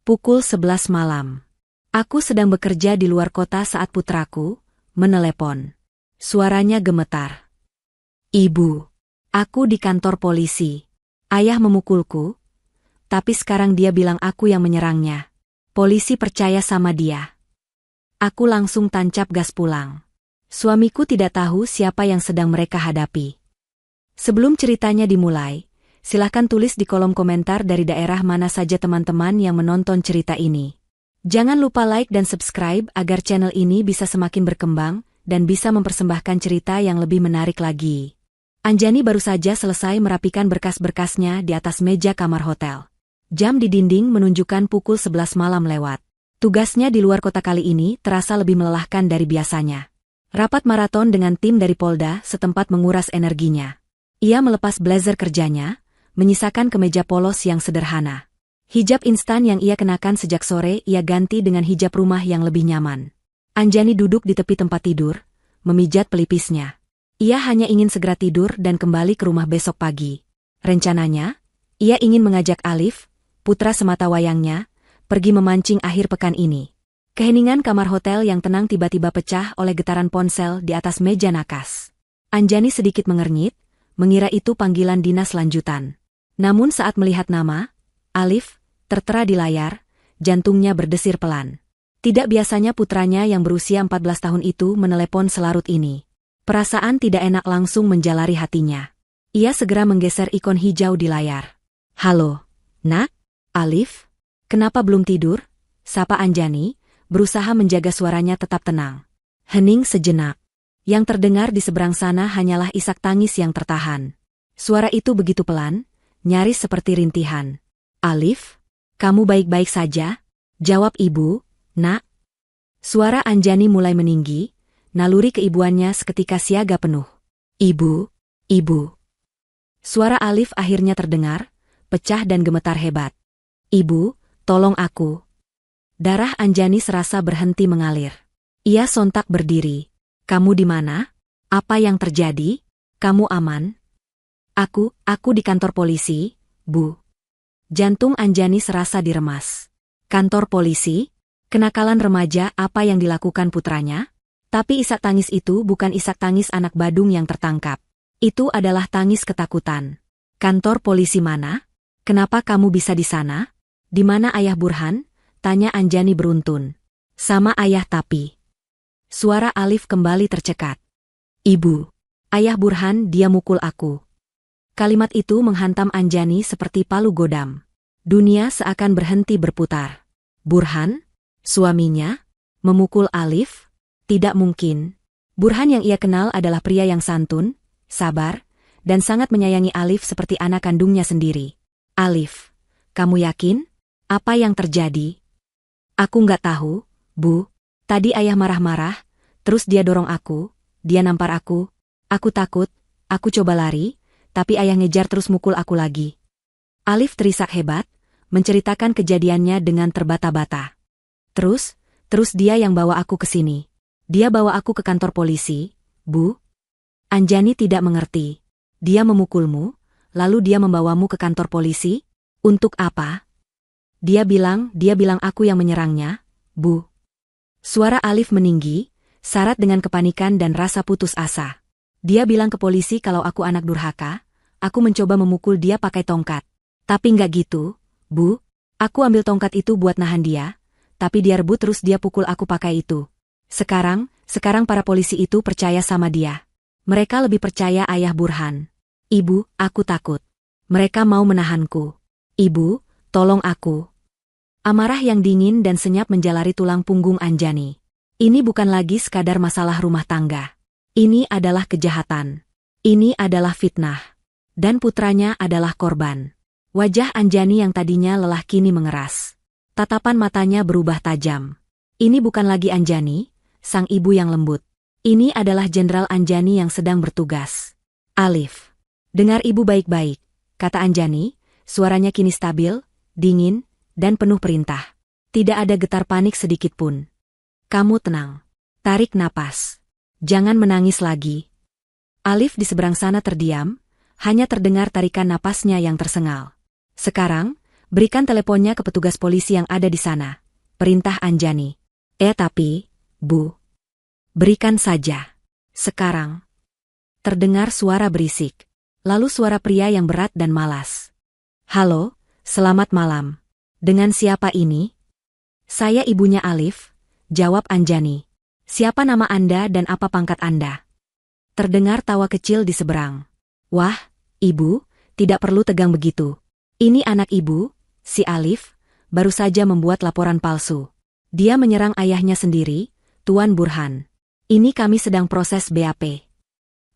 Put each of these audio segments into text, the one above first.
Pukul 11 malam. Aku sedang bekerja di luar kota saat putraku menelepon. Suaranya gemetar. Ibu, aku di kantor polisi. Ayah memukulku, tapi sekarang dia bilang aku yang menyerangnya. Polisi percaya sama dia. Aku langsung tancap gas pulang. Suamiku tidak tahu siapa yang sedang mereka hadapi. Sebelum ceritanya dimulai, silahkan tulis di kolom komentar dari daerah mana saja teman-teman yang menonton cerita ini. Jangan lupa like dan subscribe agar channel ini bisa semakin berkembang dan bisa mempersembahkan cerita yang lebih menarik lagi. Anjani baru saja selesai merapikan berkas-berkasnya di atas meja kamar hotel. Jam di dinding menunjukkan pukul 11 malam lewat. Tugasnya di luar kota kali ini terasa lebih melelahkan dari biasanya. Rapat maraton dengan tim dari Polda setempat menguras energinya. Ia melepas blazer kerjanya, menyisakan kemeja polos yang sederhana. Hijab instan yang ia kenakan sejak sore ia ganti dengan hijab rumah yang lebih nyaman. Anjani duduk di tepi tempat tidur, memijat pelipisnya. Ia hanya ingin segera tidur dan kembali ke rumah besok pagi. Rencananya, ia ingin mengajak Alif, putra semata wayangnya, pergi memancing akhir pekan ini. Keheningan kamar hotel yang tenang tiba-tiba pecah oleh getaran ponsel di atas meja nakas. Anjani sedikit mengernyit, mengira itu panggilan dinas lanjutan. Namun saat melihat nama, Alif, tertera di layar, jantungnya berdesir pelan. Tidak biasanya putranya yang berusia 14 tahun itu menelepon selarut ini. Perasaan tidak enak langsung menjalari hatinya. Ia segera menggeser ikon hijau di layar. Halo, Nak? Alif? Kenapa belum tidur? Sapa Anjani, berusaha menjaga suaranya tetap tenang. Hening sejenak. Yang terdengar di seberang sana hanyalah isak tangis yang tertahan. Suara itu begitu pelan, nyaris seperti rintihan. Alif, kamu baik-baik saja? Jawab ibu, Nak. Suara Anjani mulai meninggi, naluri keibuannya seketika siaga penuh. Ibu, ibu. Suara Alif akhirnya terdengar, pecah dan gemetar hebat. Ibu, tolong aku. Darah Anjani serasa berhenti mengalir. Ia sontak berdiri. Kamu di mana? Apa yang terjadi? Kamu aman? Aku di kantor polisi, Bu. Jantung Anjani serasa diremas. Kantor polisi? Kenakalan remaja apa yang dilakukan putranya? Tapi isak tangis itu bukan isak tangis anak badung yang tertangkap. Itu adalah tangis ketakutan. Kantor polisi mana? Kenapa kamu bisa di sana? Di mana Ayah Burhan? Tanya Anjani beruntun. Sama ayah tapi. Suara Alif kembali tercekat. Ibu. Ayah Burhan dia mukul aku. Kalimat itu menghantam Anjani seperti palu godam. Dunia seakan berhenti berputar. Burhan? Suaminya? Memukul Alif? Tidak mungkin. Burhan yang ia kenal adalah pria yang santun, sabar, dan sangat menyayangi Alif seperti anak kandungnya sendiri. Alif, kamu yakin? Apa yang terjadi? Aku nggak tahu, Bu. Tadi ayah marah-marah, terus dia dorong aku, dia nampar aku takut, aku coba lari, tapi ayah ngejar terus mukul aku lagi. Alif terisak hebat, menceritakan kejadiannya dengan terbata-bata. Terus dia yang bawa aku ke sini. Dia bawa aku ke kantor polisi, Bu. Anjani tidak mengerti. Dia memukulmu, lalu dia membawamu ke kantor polisi? Untuk apa? Dia bilang aku yang menyerangnya, Bu. Suara Alif meninggi, syarat dengan kepanikan dan rasa putus asa. Dia bilang ke polisi kalau aku anak durhaka, aku mencoba memukul dia pakai tongkat. Tapi nggak gitu, Bu. Aku ambil tongkat itu buat nahan dia, tapi dia rebut terus dia pukul aku pakai itu. Sekarang para polisi itu percaya sama dia. Mereka lebih percaya Ayah Burhan. Ibu, aku takut. Mereka mau menahanku. Ibu, tolong aku. Amarah yang dingin dan senyap menjalari tulang punggung Anjani. Ini bukan lagi sekadar masalah rumah tangga. Ini adalah kejahatan. Ini adalah fitnah. Dan putranya adalah korban. Wajah Anjani yang tadinya lelah kini mengeras. Tatapan matanya berubah tajam. Ini bukan lagi Anjani, sang ibu yang lembut. Ini adalah Jenderal Anjani yang sedang bertugas. Alif. Dengar ibu baik-baik, kata Anjani, suaranya kini stabil, dingin, dan penuh perintah. Tidak ada getar panik sedikit pun. Kamu tenang. Tarik napas. Jangan menangis lagi. Alif di seberang sana terdiam, hanya terdengar tarikan napasnya yang tersengal. Sekarang, Berikan teleponnya ke petugas polisi yang ada di sana. Perintah Anjani. Tapi, Bu. Berikan saja. Sekarang. Terdengar suara berisik. Lalu suara pria yang berat dan malas. Halo, selamat malam. Dengan siapa ini? Saya ibunya Alif, jawab Anjani. Siapa nama Anda dan apa pangkat Anda? Terdengar tawa kecil di seberang. Wah, Ibu, tidak perlu tegang begitu. Ini anak Ibu, si Alif, baru saja membuat laporan palsu. Dia menyerang ayahnya sendiri, Tuan Burhan. Ini kami sedang proses BAP.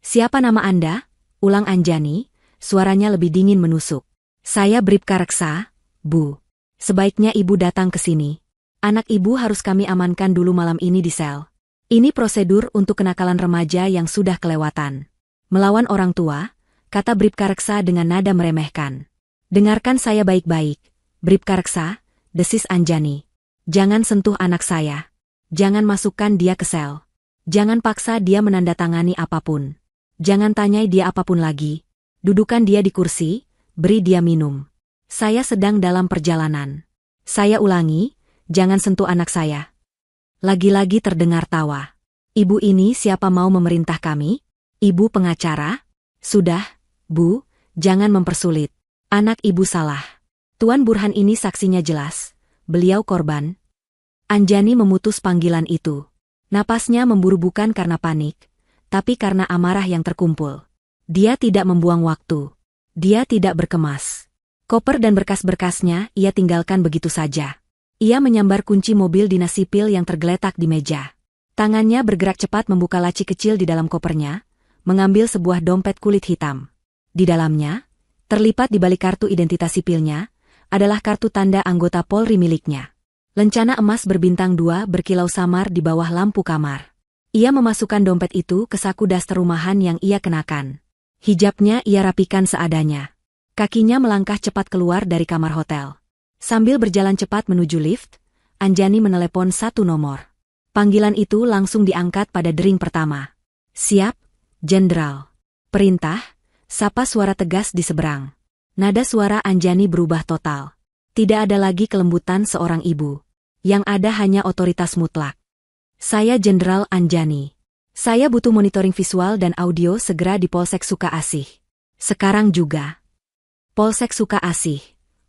Siapa nama Anda? Ulang Anjani, suaranya lebih dingin menusuk. Saya Bribka Reksa, Bu. Sebaiknya Ibu datang ke sini. Anak Ibu harus kami amankan dulu malam ini di sel. Ini prosedur untuk kenakalan remaja yang sudah kelewatan. Melawan orang tua, kata Bribka Reksa dengan nada meremehkan. Dengarkan saya baik-baik, Bribka Reksa, desis Anjani. Jangan sentuh anak saya. Jangan masukkan dia ke sel. Jangan paksa dia menandatangani apapun. Jangan tanyai dia apapun lagi. Dudukan dia di kursi, beri dia minum. Saya sedang dalam perjalanan. Saya ulangi, jangan sentuh anak saya. Lagi-lagi terdengar tawa. Ibu ini siapa mau memerintah kami? Ibu pengacara? Sudah, Bu, jangan mempersulit. Anak Ibu salah. Tuan Burhan ini saksinya jelas. Beliau korban. Anjani memutus panggilan itu. Napasnya memburu bukan karena panik, tapi karena amarah yang terkumpul. Dia tidak membuang waktu. Dia tidak berkemas. Koper dan berkas-berkasnya ia tinggalkan begitu saja. Ia menyambar kunci mobil dinas sipil yang tergeletak di meja. Tangannya bergerak cepat membuka laci kecil di dalam kopernya, mengambil sebuah dompet kulit hitam. Di dalamnya, terlipat di balik kartu identitas sipilnya, adalah kartu tanda anggota Polri miliknya. Lencana emas berbintang 2 berkilau samar di bawah lampu kamar. Ia memasukkan dompet itu ke saku daster rumahan yang ia kenakan. Hijabnya ia rapikan seadanya. Kakinya melangkah cepat keluar dari kamar hotel. Sambil berjalan cepat menuju lift, Anjani menelepon satu nomor. Panggilan itu langsung diangkat pada dering pertama. Siap, Jenderal. Perintah, sapa suara tegas di seberang. Nada suara Anjani berubah total. Tidak ada lagi kelembutan seorang ibu. Yang ada hanya otoritas mutlak. Saya Jenderal Anjani. Saya butuh monitoring visual dan audio segera di Polsek Suka Asih. Sekarang juga. Polsek Suka Asih,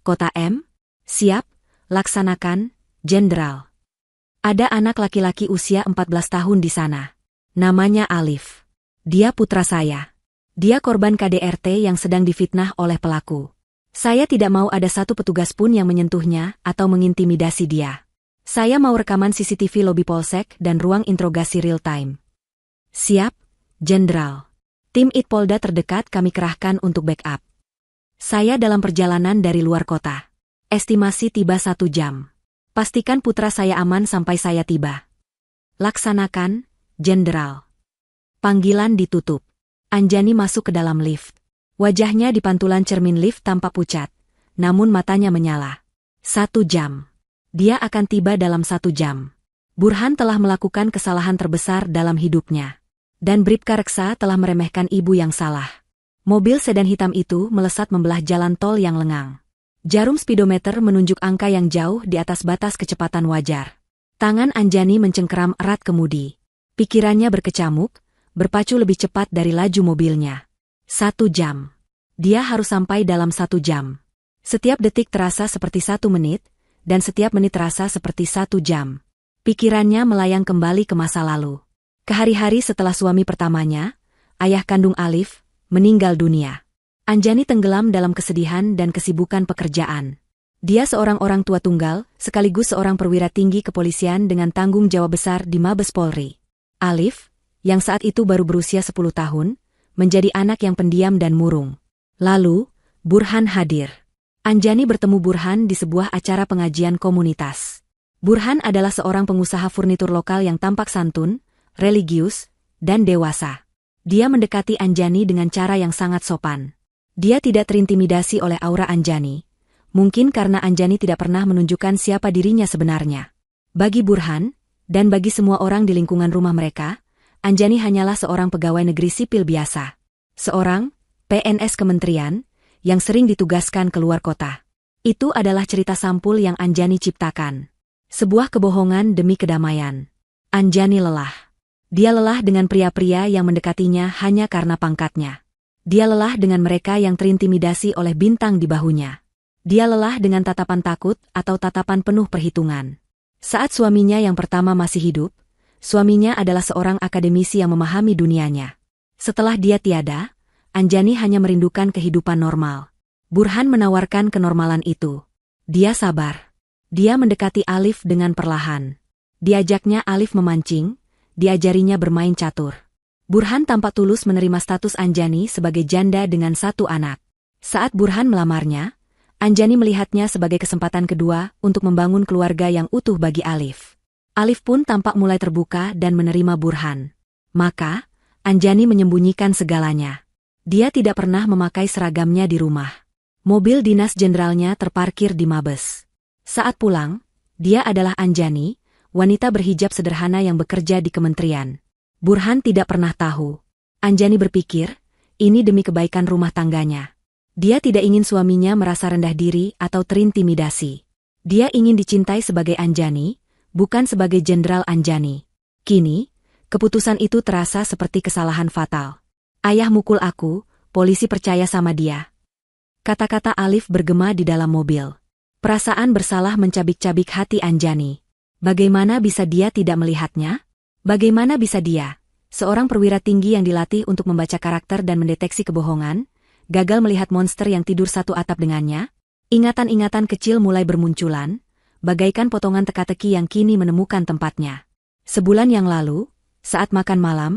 Kota M? Siap, laksanakan, Jenderal. Ada anak laki-laki usia 14 tahun di sana. Namanya Alif. Dia putra saya. Dia korban KDRT yang sedang difitnah oleh pelaku. Saya tidak mau ada satu petugas pun yang menyentuhnya atau mengintimidasi dia. Saya mau rekaman CCTV lobi Polsek dan ruang interogasi real time. Siap, Jenderal. Tim Itpolda terdekat kami kerahkan untuk backup. Saya dalam perjalanan dari luar kota. Estimasi tiba 1 jam. Pastikan putra saya aman sampai saya tiba. Laksanakan, Jenderal. Panggilan ditutup. Anjani masuk ke dalam lift. Wajahnya di pantulan cermin lift tampak pucat, namun matanya menyala. 1 jam. Dia akan tiba dalam 1 jam. Burhan telah melakukan kesalahan terbesar dalam hidupnya. Dan Bribka Reksa telah meremehkan ibu yang salah. Mobil sedan hitam itu melesat membelah jalan tol yang lengang. Jarum speedometer menunjuk angka yang jauh di atas batas kecepatan wajar. Tangan Anjani mencengkeram erat kemudi. Pikirannya berkecamuk, berpacu lebih cepat dari laju mobilnya. 1 jam. Dia harus sampai dalam 1 jam. Setiap detik terasa seperti 1 menit, dan setiap menit terasa seperti 1 jam. Pikirannya melayang kembali ke masa lalu. Ke hari-hari setelah suami pertamanya, ayah kandung Alif, meninggal dunia. Anjani tenggelam dalam kesedihan dan kesibukan pekerjaan. Dia seorang orang tua tunggal, sekaligus seorang perwira tinggi kepolisian dengan tanggung jawab besar di Mabes Polri. Alif, yang saat itu baru berusia 10 tahun, menjadi anak yang pendiam dan murung. Lalu, Burhan hadir. Anjani bertemu Burhan di sebuah acara pengajian komunitas. Burhan adalah seorang pengusaha furnitur lokal yang tampak santun, religius, dan dewasa. Dia mendekati Anjani dengan cara yang sangat sopan. Dia tidak terintimidasi oleh aura Anjani. Mungkin karena Anjani tidak pernah menunjukkan siapa dirinya sebenarnya. Bagi Burhan, dan bagi semua orang di lingkungan rumah mereka, Anjani hanyalah seorang pegawai negeri sipil biasa. Seorang PNS kementerian, yang sering ditugaskan keluar kota. Itu adalah cerita sampul yang Anjani ciptakan. Sebuah kebohongan demi kedamaian. Anjani lelah. Dia lelah dengan pria-pria yang mendekatinya hanya karena pangkatnya. Dia lelah dengan mereka yang terintimidasi oleh bintang di bahunya. Dia lelah dengan tatapan takut atau tatapan penuh perhitungan. Saat suaminya yang pertama masih hidup, suaminya adalah seorang akademisi yang memahami dunianya. Setelah dia tiada, Anjani hanya merindukan kehidupan normal. Burhan menawarkan kenormalan itu. Dia sabar. Dia mendekati Alif dengan perlahan. Diajaknya Alif memancing, diajarinya bermain catur. Burhan tampak tulus menerima status Anjani sebagai janda dengan 1 anak. Saat Burhan melamarnya, Anjani melihatnya sebagai kesempatan kedua untuk membangun keluarga yang utuh bagi Alif. Alif pun tampak mulai terbuka dan menerima Burhan. Maka, Anjani menyembunyikan segalanya. Dia tidak pernah memakai seragamnya di rumah. Mobil dinas jenderalnya terparkir di Mabes. Saat pulang, dia adalah Anjani, wanita berhijab sederhana yang bekerja di kementerian. Burhan tidak pernah tahu. Anjani berpikir, ini demi kebaikan rumah tangganya. Dia tidak ingin suaminya merasa rendah diri atau terintimidasi. Dia ingin dicintai sebagai Anjani, bukan sebagai Jenderal Anjani. Kini, keputusan itu terasa seperti kesalahan fatal. Ayah mukul aku, polisi percaya sama dia. Kata-kata Alif bergema di dalam mobil. Perasaan bersalah mencabik-cabik hati Anjani. Bagaimana bisa dia tidak melihatnya? Bagaimana bisa dia, seorang perwira tinggi yang dilatih untuk membaca karakter dan mendeteksi kebohongan, gagal melihat monster yang tidur satu atap dengannya? Ingatan-ingatan kecil mulai bermunculan, bagaikan potongan teka-teki yang kini menemukan tempatnya. Sebulan yang lalu, saat makan malam,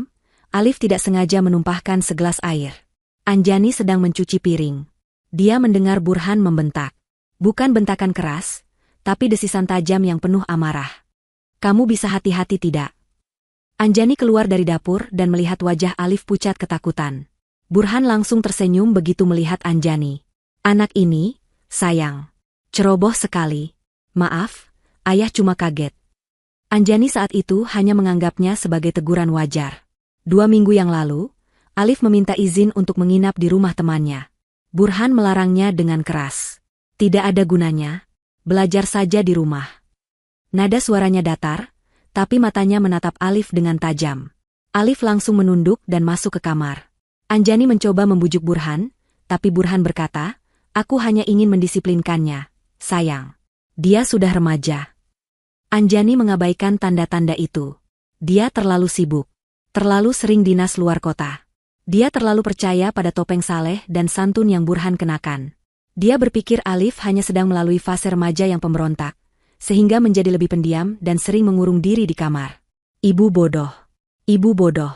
Alif tidak sengaja menumpahkan segelas air. Anjani sedang mencuci piring. Dia mendengar Burhan membentak. Bukan bentakan keras, tapi desisan tajam yang penuh amarah. Kamu bisa hati-hati tidak? Anjani keluar dari dapur dan melihat wajah Alif pucat ketakutan. Burhan langsung tersenyum begitu melihat Anjani. Anak ini, sayang. Ceroboh sekali. Maaf, ayah cuma kaget. Anjani saat itu hanya menganggapnya sebagai teguran wajar. 2 minggu yang lalu, Alif meminta izin untuk menginap di rumah temannya. Burhan melarangnya dengan keras. Tidak ada gunanya. Belajar saja di rumah. Nada suaranya datar, tapi matanya menatap Alif dengan tajam. Alif langsung menunduk dan masuk ke kamar. Anjani mencoba membujuk Burhan, tapi Burhan berkata, aku hanya ingin mendisiplinkannya, sayang. Dia sudah remaja. Anjani mengabaikan tanda-tanda itu. Dia terlalu sibuk. Terlalu sering dinas luar kota. Dia terlalu percaya pada topeng saleh dan santun yang Burhan kenakan. Dia berpikir Alif hanya sedang melalui fase remaja yang pemberontak, sehingga menjadi lebih pendiam dan sering mengurung diri di kamar. Ibu bodoh. Ibu bodoh.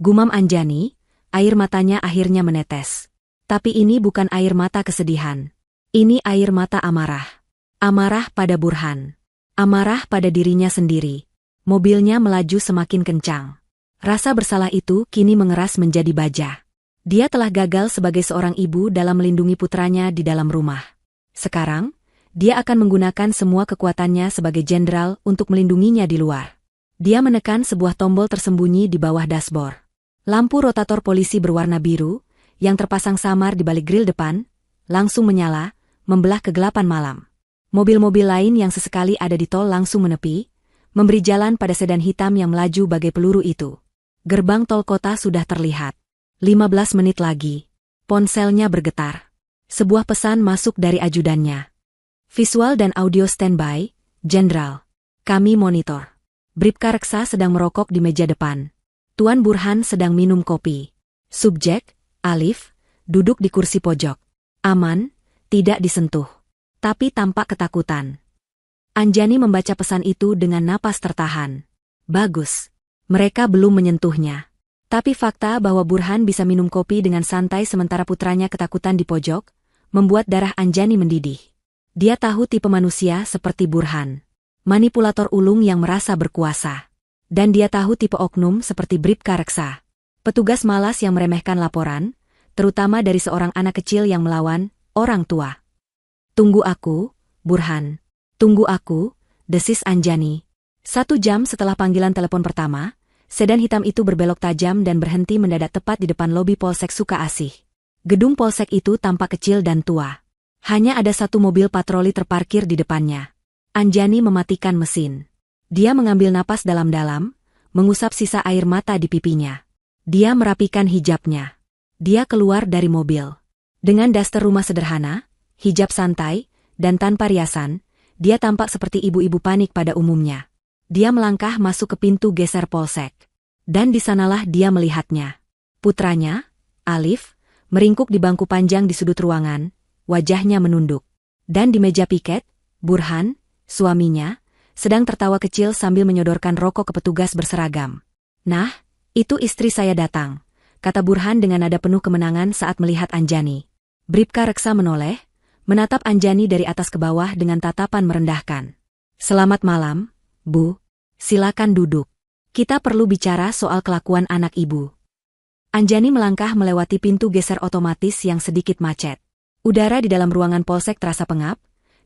Gumam Anjani, air matanya akhirnya menetes. Tapi ini bukan air mata kesedihan. Ini air mata amarah. Amarah pada Burhan. Amarah pada dirinya sendiri. Mobilnya melaju semakin kencang. Rasa bersalah itu kini mengeras menjadi baja. Dia telah gagal sebagai seorang ibu dalam melindungi putranya di dalam rumah. Sekarang, dia akan menggunakan semua kekuatannya sebagai jenderal untuk melindunginya di luar. Dia menekan sebuah tombol tersembunyi di bawah dashboard. Lampu rotator polisi berwarna biru, yang terpasang samar di balik grill depan, langsung menyala, membelah kegelapan malam. Mobil-mobil lain yang sesekali ada di tol langsung menepi, memberi jalan pada sedan hitam yang melaju bagai peluru itu. Gerbang tol kota sudah terlihat. 15 menit lagi. Ponselnya bergetar. Sebuah pesan masuk dari ajudannya. Visual dan audio standby, Jenderal. Kami monitor. Bribka Reksa sedang merokok di meja depan. Tuan Burhan sedang minum kopi. Subjek, Alif, duduk di kursi pojok. Aman, tidak disentuh. Tapi tampak ketakutan. Anjani membaca pesan itu dengan napas tertahan. Bagus. Mereka belum menyentuhnya. Tapi fakta bahwa Burhan bisa minum kopi dengan santai sementara putranya ketakutan di pojok, membuat darah Anjani mendidih. Dia tahu tipe manusia seperti Burhan. Manipulator ulung yang merasa berkuasa. Dan dia tahu tipe oknum seperti Bribka Reksa. Petugas malas yang meremehkan laporan, terutama dari seorang anak kecil yang melawan orang tua. Tunggu aku, Burhan. Tunggu aku, desis Anjani. 1 jam setelah panggilan telepon pertama, sedan hitam itu berbelok tajam dan berhenti mendadak tepat di depan lobi Polsek Suka Asih. Gedung Polsek itu tampak kecil dan tua. Hanya ada satu mobil patroli terparkir di depannya. Anjani mematikan mesin. Dia mengambil napas dalam-dalam, mengusap sisa air mata di pipinya. Dia merapikan hijabnya. Dia keluar dari mobil. Dengan daster rumah sederhana, hijab santai, dan tanpa riasan, dia tampak seperti ibu-ibu panik pada umumnya. Dia melangkah masuk ke pintu geser polsek. Dan di sanalah dia melihatnya. Putranya, Alif, meringkuk di bangku panjang di sudut ruangan, wajahnya menunduk. Dan di meja piket, Burhan, suaminya, sedang tertawa kecil sambil menyodorkan rokok ke petugas berseragam. "Nah, itu istri saya datang," kata Burhan dengan nada penuh kemenangan saat melihat Anjani. Bribka Reksa menoleh, menatap Anjani dari atas ke bawah dengan tatapan merendahkan. "Selamat malam, Bu. Silakan duduk. Kita perlu bicara soal kelakuan anak Ibu." Anjani melangkah melewati pintu geser otomatis yang sedikit macet. Udara di dalam ruangan polsek terasa pengap,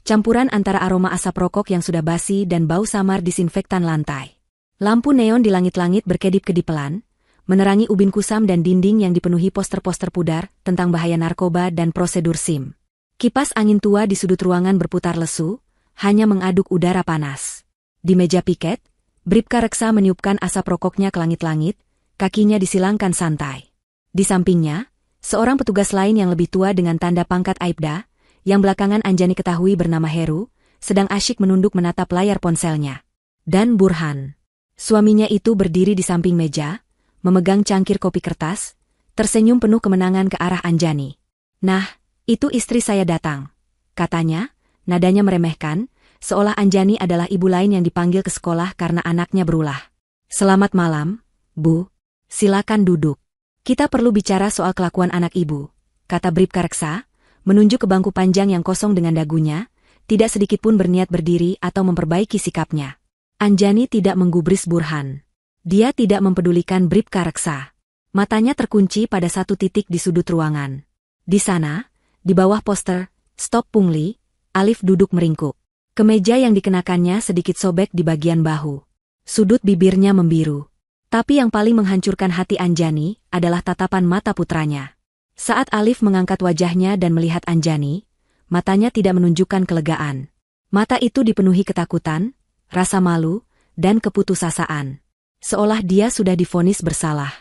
campuran antara aroma asap rokok yang sudah basi dan bau samar disinfektan lantai. Lampu neon di langit-langit berkedip-kedip pelan, menerangi ubin kusam dan dinding yang dipenuhi poster-poster pudar tentang bahaya narkoba dan prosedur SIM. Kipas angin tua di sudut ruangan berputar lesu, hanya mengaduk udara panas. Di meja piket, Bribka Reksa meniupkan asap rokoknya ke langit-langit, kakinya disilangkan santai. Di sampingnya, seorang petugas lain yang lebih tua dengan tanda pangkat Aibda, yang belakangan Anjani ketahui bernama Heru, sedang asyik menunduk menatap layar ponselnya. Dan Burhan, suaminya itu berdiri di samping meja, memegang cangkir kopi kertas, tersenyum penuh kemenangan ke arah Anjani. "Nah, itu istri saya datang," katanya, nadanya meremehkan, seolah Anjani adalah ibu lain yang dipanggil ke sekolah karena anaknya berulah. "Selamat malam, Bu. Silakan duduk. Kita perlu bicara soal kelakuan anak Ibu," kata Bribka Reksa, menunjuk ke bangku panjang yang kosong dengan dagunya, tidak sedikitpun berniat berdiri atau memperbaiki sikapnya. Anjani tidak menggubris Burhan. Dia tidak mempedulikan Bribka Reksa. Matanya terkunci pada satu titik di sudut ruangan. Di sana, di bawah poster, "Stop Pungli", Alif duduk meringkuk. Kemeja yang dikenakannya sedikit sobek di bagian bahu. Sudut bibirnya membiru. Tapi yang paling menghancurkan hati Anjani adalah tatapan mata putranya. Saat Alif mengangkat wajahnya dan melihat Anjani, matanya tidak menunjukkan kelegaan. Mata itu dipenuhi ketakutan, rasa malu, dan keputusasaan. Seolah dia sudah divonis bersalah.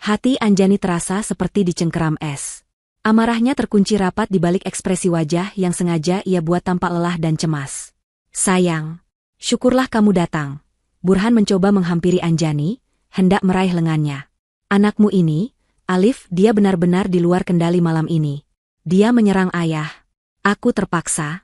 Hati Anjani terasa seperti dicengkeram es. Amarahnya terkunci rapat di balik ekspresi wajah yang sengaja ia buat tampak lelah dan cemas. "Sayang, syukurlah kamu datang." Burhan mencoba menghampiri Anjani, hendak meraih lengannya. "Anakmu ini, Alif, dia benar-benar di luar kendali malam ini. Dia menyerang ayah. Aku terpaksa."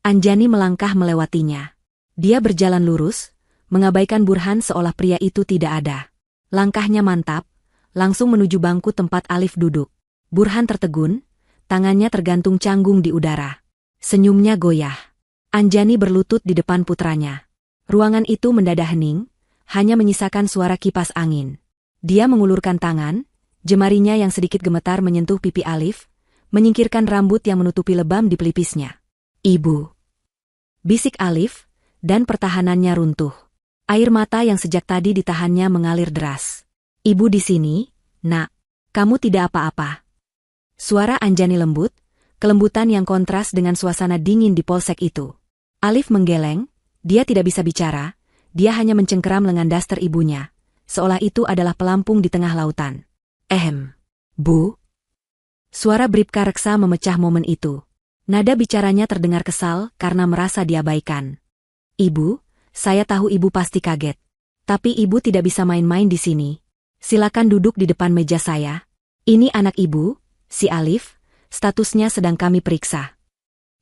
Anjani melangkah melewatinya. Dia berjalan lurus, mengabaikan Burhan seolah pria itu tidak ada. Langkahnya mantap, langsung menuju bangku tempat Alif duduk. Burhan tertegun, tangannya tergantung canggung di udara. Senyumnya goyah. Anjani berlutut di depan putranya. Ruangan itu mendadak hening, hanya menyisakan suara kipas angin. Dia mengulurkan tangan, jemarinya yang sedikit gemetar menyentuh pipi Alif, menyingkirkan rambut yang menutupi lebam di pelipisnya. "Ibu," bisik Alif, dan pertahanannya runtuh. Air mata yang sejak tadi ditahannya mengalir deras. "Ibu di sini, Nak. Kamu tidak apa-apa." Suara Anjani lembut, kelembutan yang kontras dengan suasana dingin di polsek itu. Alif menggeleng, dia tidak bisa bicara, dia hanya mencengkeram lengan daster ibunya, seolah itu adalah pelampung di tengah lautan. Bu?" Suara Bribka Reksa memecah momen itu. Nada bicaranya terdengar kesal karena merasa diabaikan. "Ibu, saya tahu Ibu pasti kaget. Tapi Ibu tidak bisa main-main di sini. Silakan duduk di depan meja saya. Ini anak Ibu, si Alif, statusnya sedang kami periksa."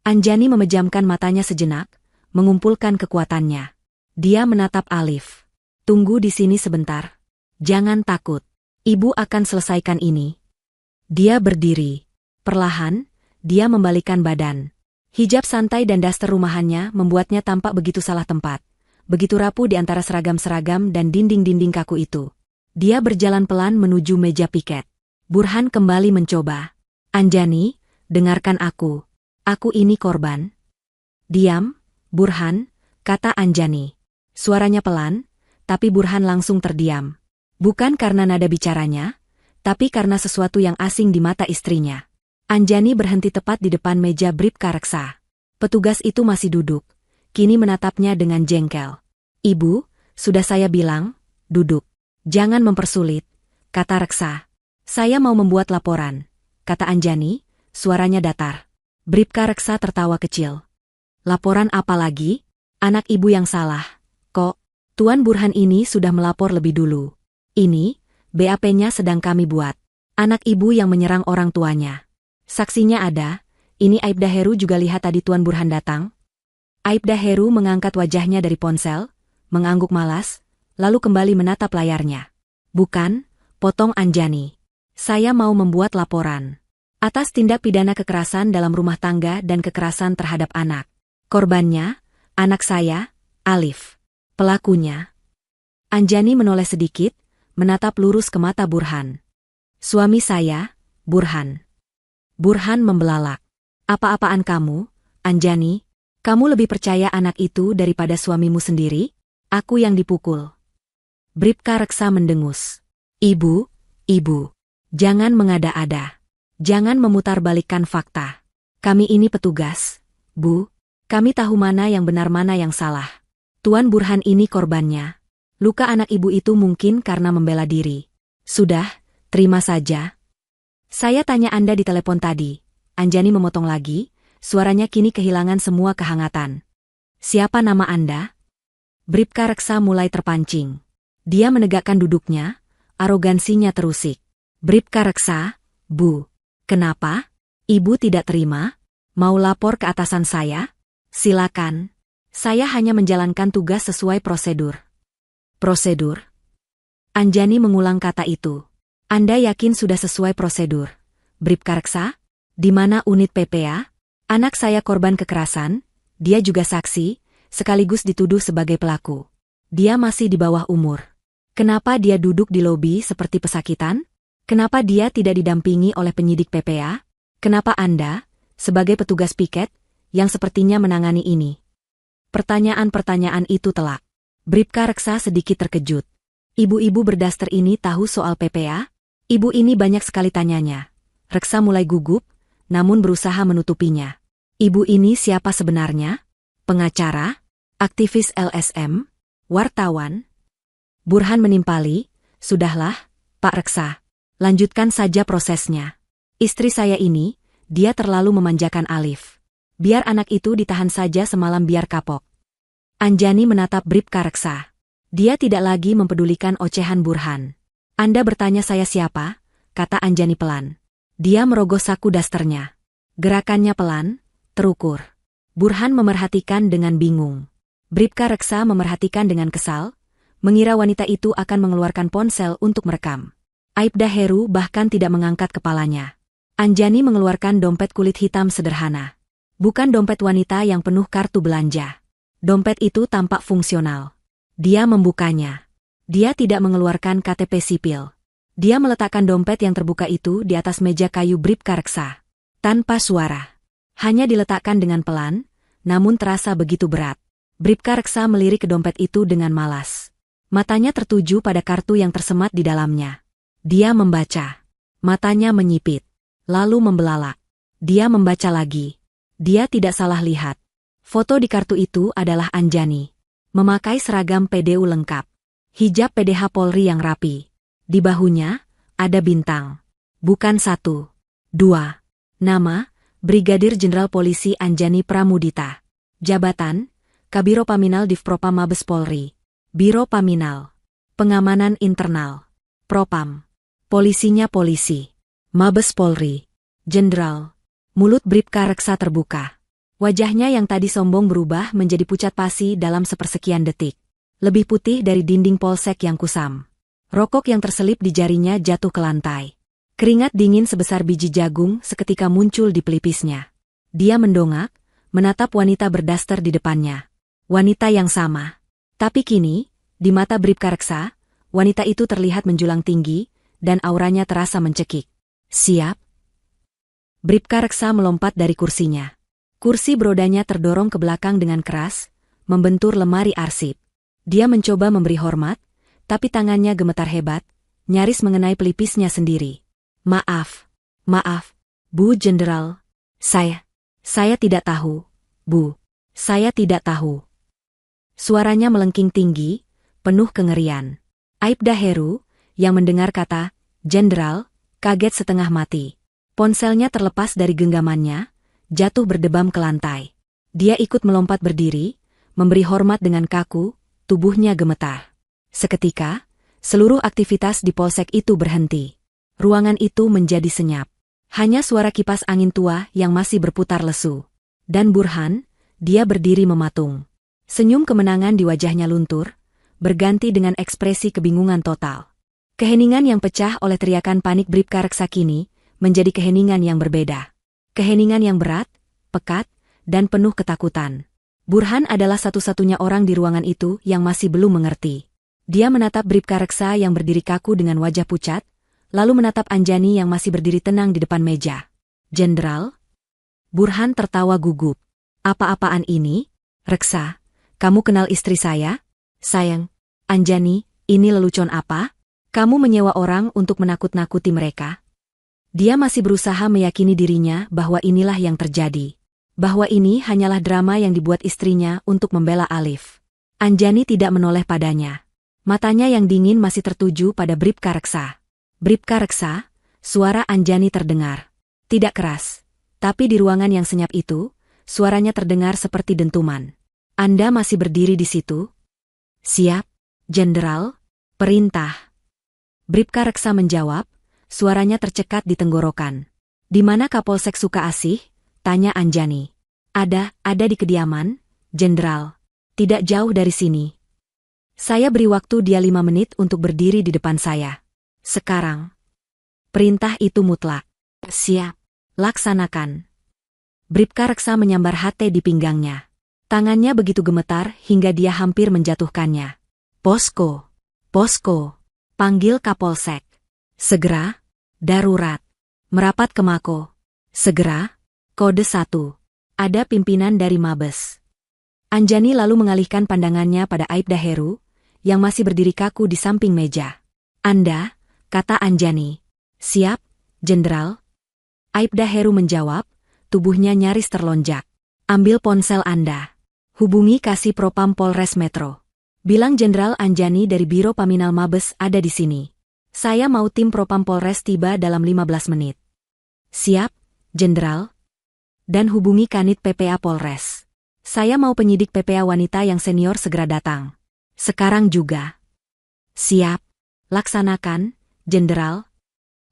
Anjani memejamkan matanya sejenak, mengumpulkan kekuatannya. Dia menatap Alif. "Tunggu di sini sebentar. Jangan takut. Ibu akan selesaikan ini." Dia berdiri. Perlahan, dia membalikan badan. Hijab santai dan daster rumahannya membuatnya tampak begitu salah tempat. Begitu rapuh di antara seragam-seragam dan dinding-dinding kaku itu. Dia berjalan pelan menuju meja piket. Burhan kembali mencoba. "Anjani, dengarkan aku. Aku ini korban." "Diam, Burhan," kata Anjani. Suaranya pelan, tapi Burhan langsung terdiam. Bukan karena nada bicaranya, tapi karena sesuatu yang asing di mata istrinya. Anjani berhenti tepat di depan meja Bribka Reksa. Petugas itu masih duduk, kini menatapnya dengan jengkel. "Ibu, sudah saya bilang, duduk. Jangan mempersulit," kata Reksa. "Saya mau membuat laporan," kata Anjani, suaranya datar. Bribka Reksa tertawa kecil. "Laporan apa lagi? Anak ibu yang salah, kok. Tuan Burhan ini sudah melapor lebih dulu. Ini, BAP-nya sedang kami buat. Anak ibu yang menyerang orang tuanya. Saksinya ada, ini Aibda Heru juga lihat tadi Tuan Burhan datang." Aibda Heru mengangkat wajahnya dari ponsel, mengangguk malas, lalu kembali menatap layarnya. "Bukan," potong Anjani. "Saya mau membuat laporan atas tindak pidana kekerasan dalam rumah tangga dan kekerasan terhadap anak. Korbannya, anak saya, Alif. Pelakunya." Anjani menoleh sedikit, menatap lurus ke mata Burhan. "Suami saya, Burhan." Burhan membelalak. "Apa-apaan kamu, Anjani? Kamu lebih percaya anak itu daripada suamimu sendiri? Aku yang dipukul." Bribka Reksa mendengus. Ibu, jangan mengada-ada. Jangan memutarbalikkan fakta. Kami ini petugas, Bu. Kami tahu mana yang benar mana yang salah. Tuan Burhan ini korbannya. Luka anak ibu itu mungkin karena membela diri. Sudah, terima saja. Saya tanya Anda di telepon tadi." Anjani memotong lagi, suaranya kini kehilangan semua kehangatan. "Siapa nama Anda?" Bribka Reksa mulai terpancing. Dia menegakkan duduknya, arogansinya terusik. "Bribka Reksa, Bu. Kenapa? Ibu tidak terima? Mau lapor ke atasan saya? Silakan. Saya hanya menjalankan tugas sesuai prosedur." "Prosedur?" Anjani mengulang kata itu. "Anda yakin sudah sesuai prosedur, Bribka Reksa? Di mana unit PPA? Anak saya korban kekerasan, dia juga saksi, sekaligus dituduh sebagai pelaku. Dia masih di bawah umur. Kenapa dia duduk di lobi seperti pesakitan? Kenapa dia tidak didampingi oleh penyidik PPA? Kenapa Anda, sebagai petugas piket, yang sepertinya menangani ini?" Pertanyaan-pertanyaan itu telak. Bribka Reksa sedikit terkejut. Ibu-ibu berdaster ini tahu soal PPA? Ibu ini banyak sekali tanyanya. Reksa mulai gugup, namun berusaha menutupinya. Ibu ini siapa sebenarnya? Pengacara? Aktivis LSM? Wartawan? Burhan menimpali, "Sudahlah, Pak Reksa. Lanjutkan saja prosesnya. Istri saya ini, dia terlalu memanjakan Alif. Biar anak itu ditahan saja semalam biar kapok." Anjani menatap Bribka Reksa. Dia tidak lagi mempedulikan ocehan Burhan. "Anda bertanya saya siapa?" kata Anjani pelan. Dia merogoh saku dasternya. Gerakannya pelan, terukur. Burhan memerhatikan dengan bingung. Bribka Reksa memerhatikan dengan kesal, mengira wanita itu akan mengeluarkan ponsel untuk merekam. Aibda Heru bahkan tidak mengangkat kepalanya. Anjani mengeluarkan dompet kulit hitam sederhana. Bukan dompet wanita yang penuh kartu belanja. Dompet itu tampak fungsional. Dia membukanya. Dia tidak mengeluarkan KTP sipil. Dia meletakkan dompet yang terbuka itu di atas meja kayu Bribka Reksa. Tanpa suara. Hanya diletakkan dengan pelan, namun terasa begitu berat. Bribka Reksa melirik ke dompet itu dengan malas. Matanya tertuju pada kartu yang tersemat di dalamnya. Dia membaca. Matanya menyipit. Lalu membelalak. Dia membaca lagi. Dia tidak salah lihat. Foto di kartu itu adalah Anjani. Memakai seragam PDU lengkap. Hijab PDH Polri yang rapi. Di bahunya, ada bintang. Bukan 1, 2. Nama, Brigadir Jenderal Polisi Anjani Pramudita. Jabatan, Kabiro Paminal Divpropam Mabes Polri. Biro Paminal. Pengamanan Internal. Propam. Polisinya polisi. Mabes Polri. Jenderal. Mulut Bribka Reksa terbuka. Wajahnya yang tadi sombong berubah menjadi pucat pasi dalam sepersekian detik. Lebih putih dari dinding polsek yang kusam. Rokok yang terselip di jarinya jatuh ke lantai. Keringat dingin sebesar biji jagung seketika muncul di pelipisnya. Dia mendongak, menatap wanita berdaster di depannya. Wanita yang sama. Tapi kini, di mata Bribka Reksa, wanita itu terlihat menjulang tinggi, dan auranya terasa mencekik. "Siap?" Bribka Reksa melompat dari kursinya. Kursi berodanya terdorong ke belakang dengan keras, membentur lemari arsip. Dia mencoba memberi hormat, tapi tangannya gemetar hebat, nyaris mengenai pelipisnya sendiri. Maaf. Bu Jenderal, saya tidak tahu, Bu. Saya tidak tahu. Suaranya melengking tinggi, penuh kengerian. Aibda Heru, yang mendengar kata, Jenderal, kaget setengah mati. Ponselnya terlepas dari genggamannya, jatuh berdebam ke lantai. Dia ikut melompat berdiri, memberi hormat dengan kaku, tubuhnya gemetar. Seketika, seluruh aktivitas di polsek itu berhenti. Ruangan itu menjadi senyap. Hanya suara kipas angin tua yang masih berputar lesu. Dan Burhan, dia berdiri mematung. Senyum kemenangan di wajahnya luntur, berganti dengan ekspresi kebingungan total. Keheningan yang pecah oleh teriakan panik Bribka Reksa kini menjadi keheningan yang berbeda. Keheningan yang berat, pekat, dan penuh ketakutan. Burhan adalah satu-satunya orang di ruangan itu yang masih belum mengerti. Dia menatap Bribka Reksa yang berdiri kaku dengan wajah pucat, lalu menatap Anjani yang masih berdiri tenang di depan meja. Jenderal? Burhan tertawa gugup. Apa-apaan ini? Reksa, kamu kenal istri saya? Sayang, Anjani, ini lelucon apa? Kamu menyewa orang untuk menakut-nakuti mereka? Dia masih berusaha meyakini dirinya bahwa inilah yang terjadi. Bahwa ini hanyalah drama yang dibuat istrinya untuk membela Alif. Anjani tidak menoleh padanya. Matanya yang dingin masih tertuju pada Bribka Reksa. Bribka Reksa, suara Anjani terdengar. Tidak keras, tapi di ruangan yang senyap itu, suaranya terdengar seperti dentuman. Anda masih berdiri di situ? Siap, Jenderal. Perintah. Bribka Reksa menjawab, suaranya tercekat di tenggorokan. Di mana Kapolsek Sukaasih? Tanya Anjani. Ada di kediaman, Jenderal. Tidak jauh dari sini. Saya beri waktu dia 5 menit untuk berdiri di depan saya. Sekarang. Perintah itu mutlak. Siap. Laksanakan. Bribka Reksa menyambar hate di pinggangnya. Tangannya begitu gemetar hingga dia hampir menjatuhkannya. Posko. Posko. Panggil Kapolsek. Segera. Darurat. Merapat ke Mako. Segera. Kode 1. Ada pimpinan dari Mabes. Anjani lalu mengalihkan pandangannya pada Aibda Heru, yang masih berdiri kaku di samping meja. Anda, kata Anjani. Siap, Jenderal. Aibda Heru menjawab, tubuhnya nyaris terlonjak. Ambil ponsel Anda. Hubungi Kasih Propam Polres Metro. Bilang Jenderal Anjani dari Biro Paminal Mabes ada di sini. Saya mau tim Propam Polres tiba dalam 15 menit. Siap, Jenderal. Dan hubungi Kanit PPA Polres. Saya mau penyidik PPA wanita yang senior segera datang. Sekarang juga. Siap. Laksanakan, Jenderal.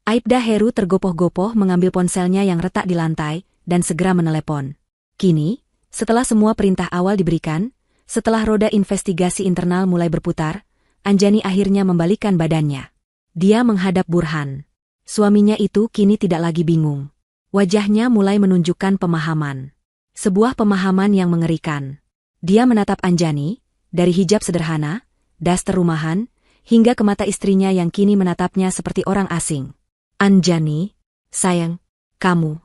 Aibda Heru tergopoh-gopoh mengambil ponselnya yang retak di lantai dan segera menelepon. Kini, setelah semua perintah awal diberikan, setelah roda investigasi internal mulai berputar, Anjani akhirnya membalikkan badannya. Dia menghadap Burhan. Suaminya itu kini tidak lagi bingung. Wajahnya mulai menunjukkan pemahaman. Sebuah pemahaman yang mengerikan. Dia menatap Anjani, dari hijab sederhana, daster rumahan, hingga ke mata istrinya yang kini menatapnya seperti orang asing. Anjani, sayang, kamu.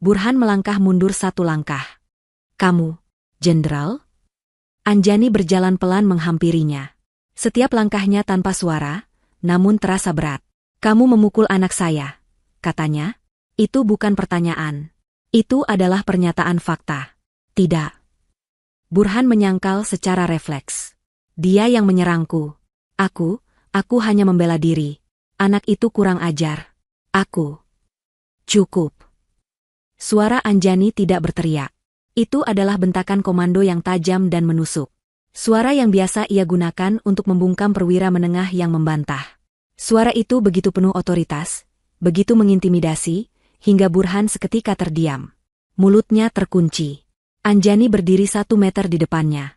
Burhan melangkah mundur 1 langkah. Kamu, Jenderal? Anjani berjalan pelan menghampirinya. Setiap langkahnya tanpa suara, namun terasa berat. Kamu memukul anak saya, katanya. Itu bukan pertanyaan. Itu adalah pernyataan fakta. Tidak. Burhan menyangkal secara refleks. Dia yang menyerangku. Aku hanya membela diri. Anak itu kurang ajar. Aku. Cukup. Suara Anjani tidak berteriak. Itu adalah bentakan komando yang tajam dan menusuk. Suara yang biasa ia gunakan untuk membungkam perwira menengah yang membantah. Suara itu begitu penuh otoritas, begitu mengintimidasi, hingga Burhan seketika terdiam. Mulutnya terkunci. Anjani berdiri 1 meter di depannya.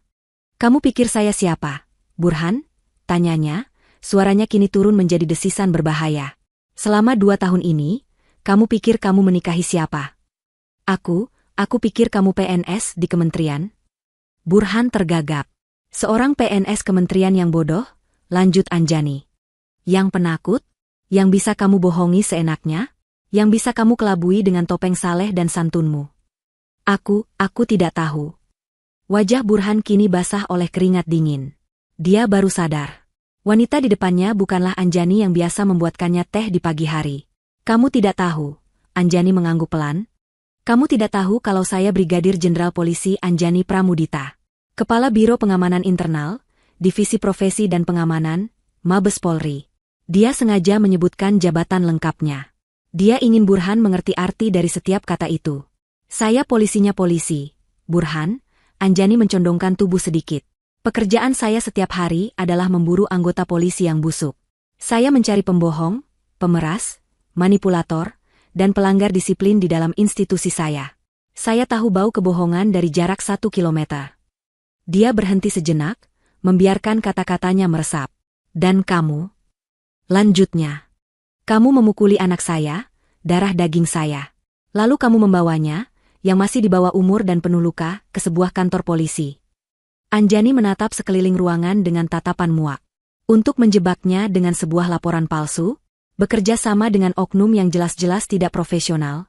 Kamu pikir saya siapa, Burhan? Tanyanya, suaranya kini turun menjadi desisan berbahaya. Selama 2 tahun ini, kamu pikir kamu menikahi siapa? Aku pikir kamu PNS di kementerian. Burhan tergagap. Seorang PNS kementerian yang bodoh, lanjut Anjani. Yang penakut? Yang bisa kamu bohongi seenaknya? Yang bisa kamu kelabui dengan topeng saleh dan santunmu? Aku tidak tahu. Wajah Burhan kini basah oleh keringat dingin. Dia baru sadar. Wanita di depannya bukanlah Anjani yang biasa membuatkannya teh di pagi hari. Kamu tidak tahu. Anjani mengangguk pelan. Kamu tidak tahu kalau saya Brigadir Jenderal Polisi Anjani Pramudita. Kepala Biro Pengamanan Internal, Divisi Profesi dan Pengamanan, Mabes Polri. Dia sengaja menyebutkan jabatan lengkapnya. Dia ingin Burhan mengerti arti dari setiap kata itu. Saya polisinya polisi, Burhan. Anjani mencondongkan tubuh sedikit. Pekerjaan saya setiap hari adalah memburu anggota polisi yang busuk. Saya mencari pembohong, pemeras, manipulator, dan pelanggar disiplin di dalam institusi saya. Saya tahu bau kebohongan dari jarak 1 kilometer. Dia berhenti sejenak, membiarkan kata-katanya meresap. Dan kamu? Lanjutnya. Kamu memukuli anak saya, darah daging saya. Lalu kamu membawanya, yang masih di bawah umur dan penuh luka, ke sebuah kantor polisi. Anjani menatap sekeliling ruangan dengan tatapan muak. Untuk menjebaknya dengan sebuah laporan palsu, bekerja sama dengan oknum yang jelas-jelas tidak profesional.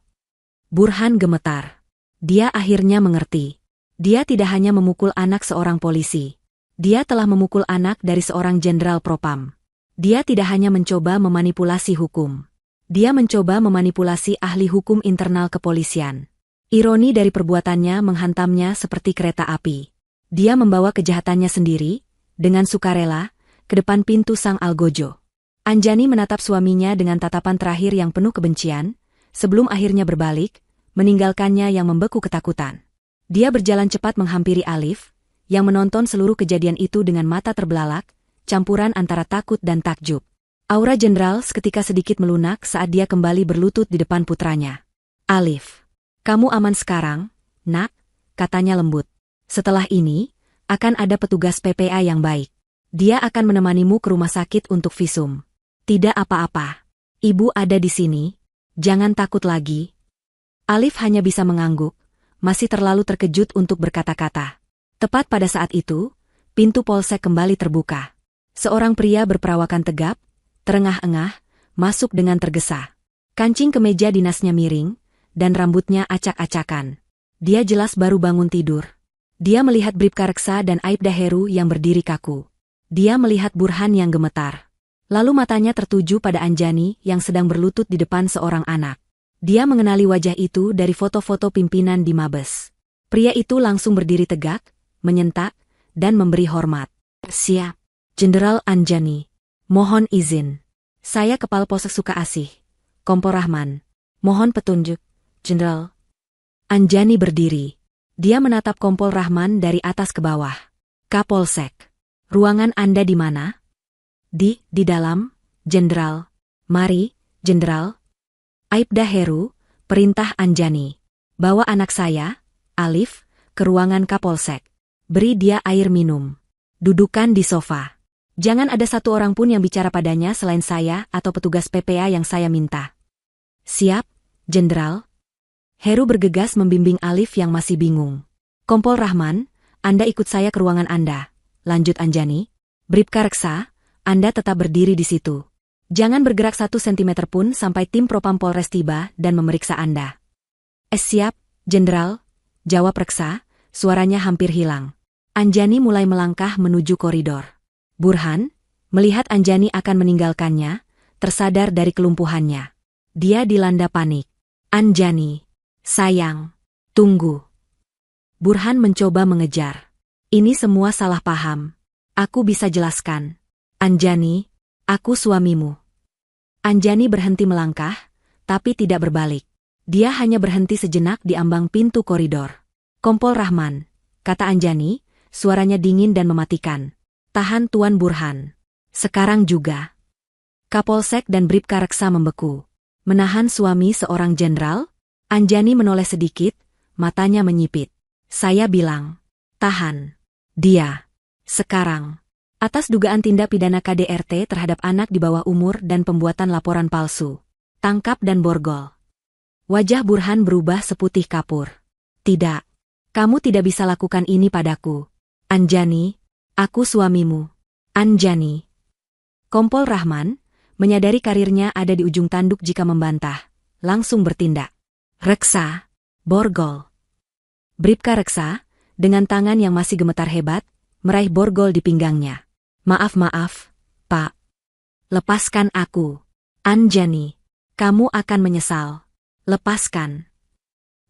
Burhan gemetar. Dia akhirnya mengerti. Dia tidak hanya memukul anak seorang polisi. Dia telah memukul anak dari seorang jenderal propam. Dia tidak hanya mencoba memanipulasi hukum. Dia mencoba memanipulasi ahli hukum internal kepolisian. Ironi dari perbuatannya menghantamnya seperti kereta api. Dia membawa kejahatannya sendiri, dengan sukarela, ke depan pintu sang algojo. Anjani menatap suaminya dengan tatapan terakhir yang penuh kebencian, sebelum akhirnya berbalik, meninggalkannya yang membeku ketakutan. Dia berjalan cepat menghampiri Alif, yang menonton seluruh kejadian itu dengan mata terbelalak, campuran antara takut dan takjub. Aura jenderal seketika sedikit melunak saat dia kembali berlutut di depan putranya. Alif, kamu aman sekarang, nak, katanya lembut. Setelah ini, akan ada petugas PPA yang baik. Dia akan menemanimu ke rumah sakit untuk visum. Tidak apa-apa. Ibu ada di sini. Jangan takut lagi. Alif hanya bisa mengangguk, masih terlalu terkejut untuk berkata-kata. Tepat pada saat itu, pintu polsek kembali terbuka. Seorang pria berperawakan tegap, terengah-engah, masuk dengan tergesa. Kancing kemeja dinasnya miring, dan rambutnya acak-acakan. Dia jelas baru bangun tidur. Dia melihat Bribka Reksa dan Aibda Heru yang berdiri kaku. Dia melihat Burhan yang gemetar. Lalu matanya tertuju pada Anjani yang sedang berlutut di depan seorang anak. Dia mengenali wajah itu dari foto-foto pimpinan di Mabes. Pria itu langsung berdiri tegak, menyentak, dan memberi hormat. Siap, Jenderal Anjani. Mohon izin. Saya Kepala Polsek Sukaasih, Kompol Rahman. Mohon petunjuk, Jenderal. Anjani berdiri. Dia menatap Kompol Rahman dari atas ke bawah. Kapolsek. Ruangan Anda di mana? Di dalam, Jenderal. Mari, Jenderal. Aibda Heru, perintah Anjani. Bawa anak saya, Alif, ke ruangan Kapolsek. Beri dia air minum. Dudukan di sofa. Jangan ada satu orang pun yang bicara padanya selain saya atau petugas PPA yang saya minta. Siap, Jenderal. Heru bergegas membimbing Alif yang masih bingung. Kompol Rahman, Anda ikut saya ke ruangan Anda. Lanjut Anjani. Bribka Reksa, Anda tetap berdiri di situ. Jangan bergerak 1 sentimeter pun sampai tim Propam Polres tiba dan memeriksa Anda. Siap, Jenderal, jawab Reksa, suaranya hampir hilang. Anjani mulai melangkah menuju koridor. Burhan, melihat Anjani akan meninggalkannya, tersadar dari kelumpuhannya. Dia dilanda panik. Anjani, sayang, tunggu. Burhan mencoba mengejar. Ini semua salah paham. Aku bisa jelaskan. Anjani, aku suamimu. Anjani berhenti melangkah, tapi tidak berbalik. Dia hanya berhenti sejenak di ambang pintu koridor. Kompol Rahman, kata Anjani, suaranya dingin dan mematikan. Tahan Tuan Burhan. Sekarang juga. Kapolsek dan Bribka Reksa membeku. Menahan suami seorang jenderal? Anjani menoleh sedikit, matanya menyipit. Saya bilang, tahan. Dia. Sekarang. Atas dugaan tindak pidana KDRT terhadap anak di bawah umur dan pembuatan laporan palsu. Tangkap dan borgol. Wajah Burhan berubah seputih kapur. Tidak. Kamu tidak bisa lakukan ini padaku. Anjani, aku suamimu. Anjani. Kompol Rahman, menyadari karirnya ada di ujung tanduk jika membantah, langsung bertindak. Reksa, borgol. Bribka Reksa, dengan tangan yang masih gemetar hebat, meraih borgol di pinggangnya. Maaf, Pak. Lepaskan aku. Anjani, kamu akan menyesal. Lepaskan.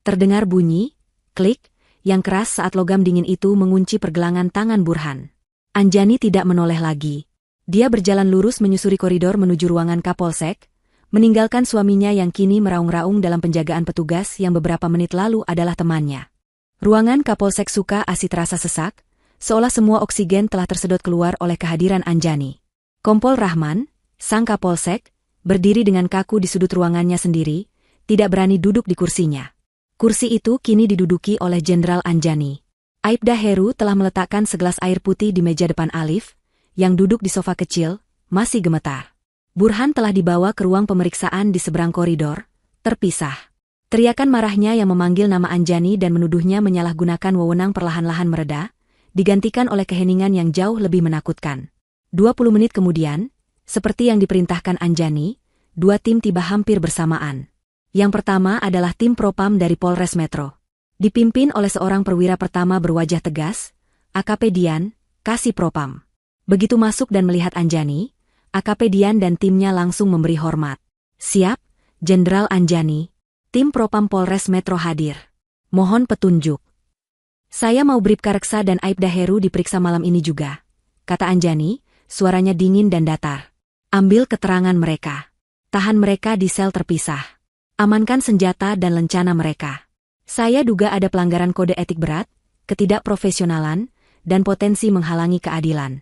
Terdengar bunyi, klik, yang keras saat logam dingin itu mengunci pergelangan tangan Burhan. Anjani tidak menoleh lagi. Dia berjalan lurus menyusuri koridor menuju ruangan Kapolsek, meninggalkan suaminya yang kini meraung-raung dalam penjagaan petugas yang beberapa menit lalu adalah temannya. Ruangan Kapolsek Suka Asi terasa sesak, seolah semua oksigen telah tersedot keluar oleh kehadiran Anjani. Kompol Rahman, sang Kapolsek, berdiri dengan kaku di sudut ruangannya sendiri, tidak berani duduk di kursinya. Kursi itu kini diduduki oleh Jenderal Anjani. Aibda Heru telah meletakkan segelas air putih di meja depan Alif, yang duduk di sofa kecil, masih gemetar. Burhan telah dibawa ke ruang pemeriksaan di seberang koridor, terpisah. Teriakan marahnya yang memanggil nama Anjani dan menuduhnya menyalahgunakan wewenang perlahan-lahan mereda, digantikan oleh keheningan yang jauh lebih menakutkan. 20 menit kemudian, seperti yang diperintahkan Anjani, dua tim tiba hampir bersamaan. Yang pertama adalah tim Propam dari Polres Metro. Dipimpin oleh seorang perwira pertama berwajah tegas, AKP Dian, Kasih Propam. Begitu masuk dan melihat Anjani, AKP Dian dan timnya langsung memberi hormat. Siap, Jenderal Anjani. Tim Propam Polres Metro hadir. Mohon petunjuk. Saya mau Bribka Reksa dan Aibda Heru diperiksa malam ini juga, kata Anjani, suaranya dingin dan datar. Ambil keterangan mereka. Tahan mereka di sel terpisah. Amankan senjata dan lencana mereka. Saya duga ada pelanggaran kode etik berat, ketidakprofesionalan, dan potensi menghalangi keadilan.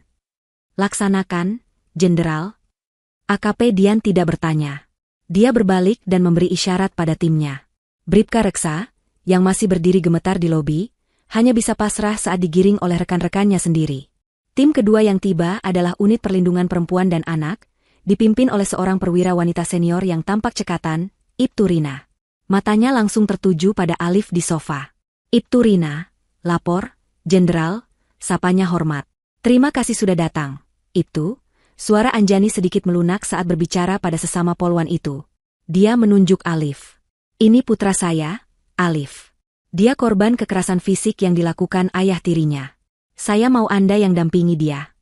Laksanakan, Jenderal. AKP Dian tidak bertanya. Dia berbalik dan memberi isyarat pada timnya. Bribka Reksa, yang masih berdiri gemetar di lobi, hanya bisa pasrah saat digiring oleh rekan-rekannya sendiri. Tim kedua yang tiba adalah Unit Perlindungan Perempuan dan Anak, dipimpin oleh seorang perwira wanita senior yang tampak cekatan, Ibtu Rina. Matanya langsung tertuju pada Alif di sofa. Ibtu Rina, lapor, Jenderal, sapanya hormat. Terima kasih sudah datang, Ibtu. Suara Anjani sedikit melunak saat berbicara pada sesama polwan itu. Dia menunjuk Alif. Ini putra saya, Alif. Dia korban kekerasan fisik yang dilakukan ayah tirinya. Saya mau Anda yang dampingi dia.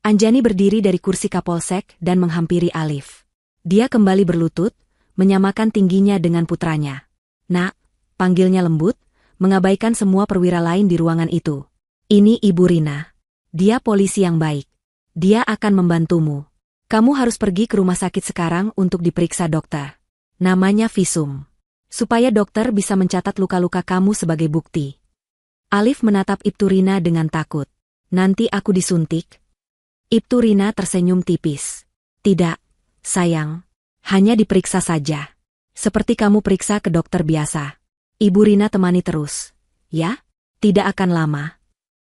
Anjani berdiri dari kursi Kapolsek dan menghampiri Alif. Dia kembali berlutut, menyamakan tingginya dengan putranya. Nak, panggilnya lembut, mengabaikan semua perwira lain di ruangan itu. Ini Ibu Rina. Dia polisi yang baik. Dia akan membantumu. Kamu harus pergi ke rumah sakit sekarang untuk diperiksa dokter. Namanya visum. Supaya dokter bisa mencatat luka-luka kamu sebagai bukti. Alif menatap Ibtu Rina dengan takut. Nanti aku disuntik? Ibtu Rina tersenyum tipis. Tidak, sayang. Hanya diperiksa saja. Seperti kamu periksa ke dokter biasa. Ibu Rina temani terus. Ya? Tidak akan lama.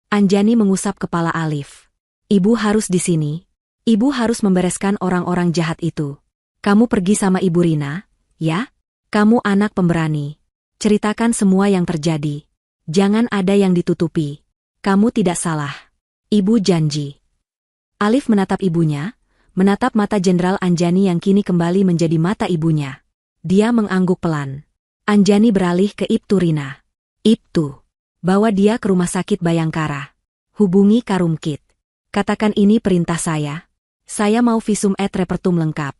Anjani mengusap kepala Alif. Ibu harus di sini. Ibu harus membereskan orang-orang jahat itu. Kamu pergi sama Ibu Rina, ya? Kamu anak pemberani. Ceritakan semua yang terjadi. Jangan ada yang ditutupi. Kamu tidak salah. Ibu janji. Alif menatap ibunya, menatap mata Jenderal Anjani yang kini kembali menjadi mata ibunya. Dia mengangguk pelan. Anjani beralih ke Ibtu Rina. Ibtu, bawa dia ke rumah sakit Bayangkara. Hubungi Karumkit. Katakan ini perintah saya. Saya mau visum et repertum lengkap.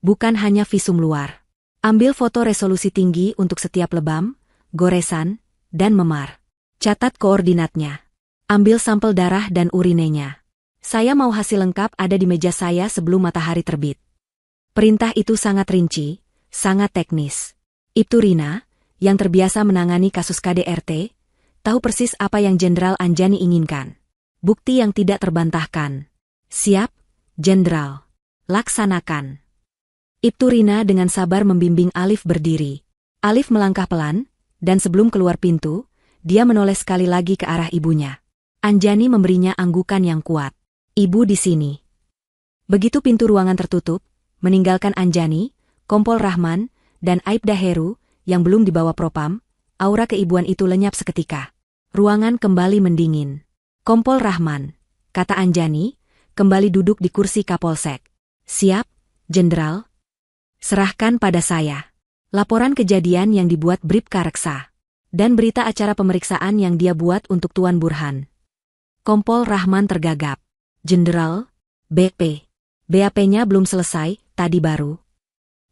Bukan hanya visum luar. Ambil foto resolusi tinggi untuk setiap lebam, goresan, dan memar. Catat koordinatnya. Ambil sampel darah dan urinenya. Saya mau hasil lengkap ada di meja saya sebelum matahari terbit. Perintah itu sangat rinci, sangat teknis. Ibtu Rina, yang terbiasa menangani kasus KDRT, tahu persis apa yang Jenderal Anjani inginkan. Bukti yang tidak terbantahkan. Siap, Jenderal. Laksanakan. Ibtu Rina dengan sabar membimbing Alif berdiri. Alif melangkah pelan, dan sebelum keluar pintu, dia menoleh sekali lagi ke arah ibunya. Anjani memberinya anggukan yang kuat. Ibu di sini. Begitu pintu ruangan tertutup, meninggalkan Anjani, Kompol Rahman, dan Aibda Heru, yang belum dibawa Propam, aura keibuan itu lenyap seketika. Ruangan kembali mendingin. Kompol Rahman, kata Anjani, kembali duduk di kursi Kapolsek. Siap, Jenderal. Serahkan pada saya. Laporan kejadian yang dibuat Bribka Reksa. Dan berita acara pemeriksaan yang dia buat untuk Tuan Burhan. Kompol Rahman tergagap. Jenderal, BP. BAP-nya belum selesai, tadi baru.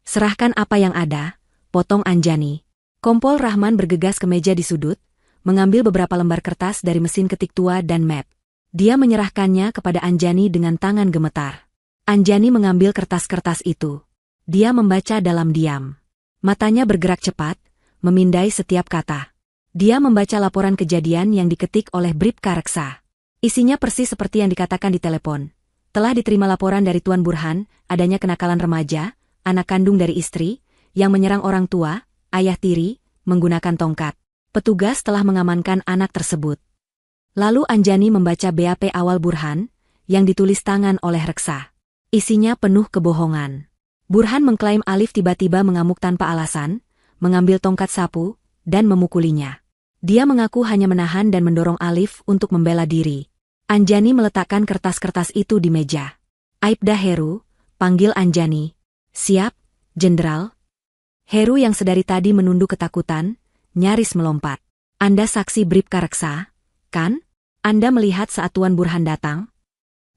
Serahkan apa yang ada, potong Anjani. Kompol Rahman bergegas ke meja di sudut, mengambil beberapa lembar kertas dari mesin ketik tua dan map. Dia menyerahkannya kepada Anjani dengan tangan gemetar. Anjani mengambil kertas-kertas itu. Dia membaca dalam diam. Matanya bergerak cepat, memindai setiap kata. Dia membaca laporan kejadian yang diketik oleh Bribka Reksa. Isinya persis seperti yang dikatakan di telepon. Telah diterima laporan dari Tuan Burhan, adanya kenakalan remaja, anak kandung dari istri, yang menyerang orang tua, ayah tiri, menggunakan tongkat. Petugas telah mengamankan anak tersebut. Lalu Anjani membaca BAP awal Burhan, yang ditulis tangan oleh Reksa. Isinya penuh kebohongan. Burhan mengklaim Alif tiba-tiba mengamuk tanpa alasan, mengambil tongkat sapu, dan memukulinya. Dia mengaku hanya menahan dan mendorong Alif untuk membela diri. Anjani meletakkan kertas-kertas itu di meja. Aibda Heru, panggil Anjani. Siap, Jenderal. Heru yang sedari tadi menunduk ketakutan, nyaris melompat. Anda saksi Bribka Reksa, kan? Anda melihat saat Tuan Burhan datang?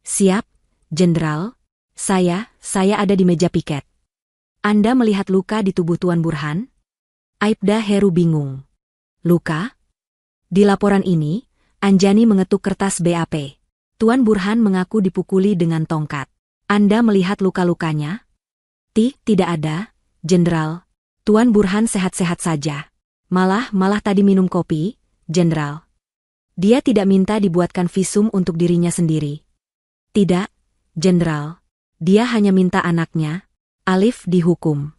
Siap, Jenderal. Saya ada di meja piket. Anda melihat luka di tubuh Tuan Burhan? Aibda Heru bingung. Luka? Di laporan ini, Anjani mengetuk kertas BAP. Tuan Burhan mengaku dipukuli dengan tongkat. Anda melihat luka-lukanya? Tidak ada, Jenderal. Tuan Burhan sehat-sehat saja. Malah tadi minum kopi, Jenderal. Dia tidak minta dibuatkan visum untuk dirinya sendiri. Tidak, Jenderal. Dia hanya minta anaknya, Alif, dihukum.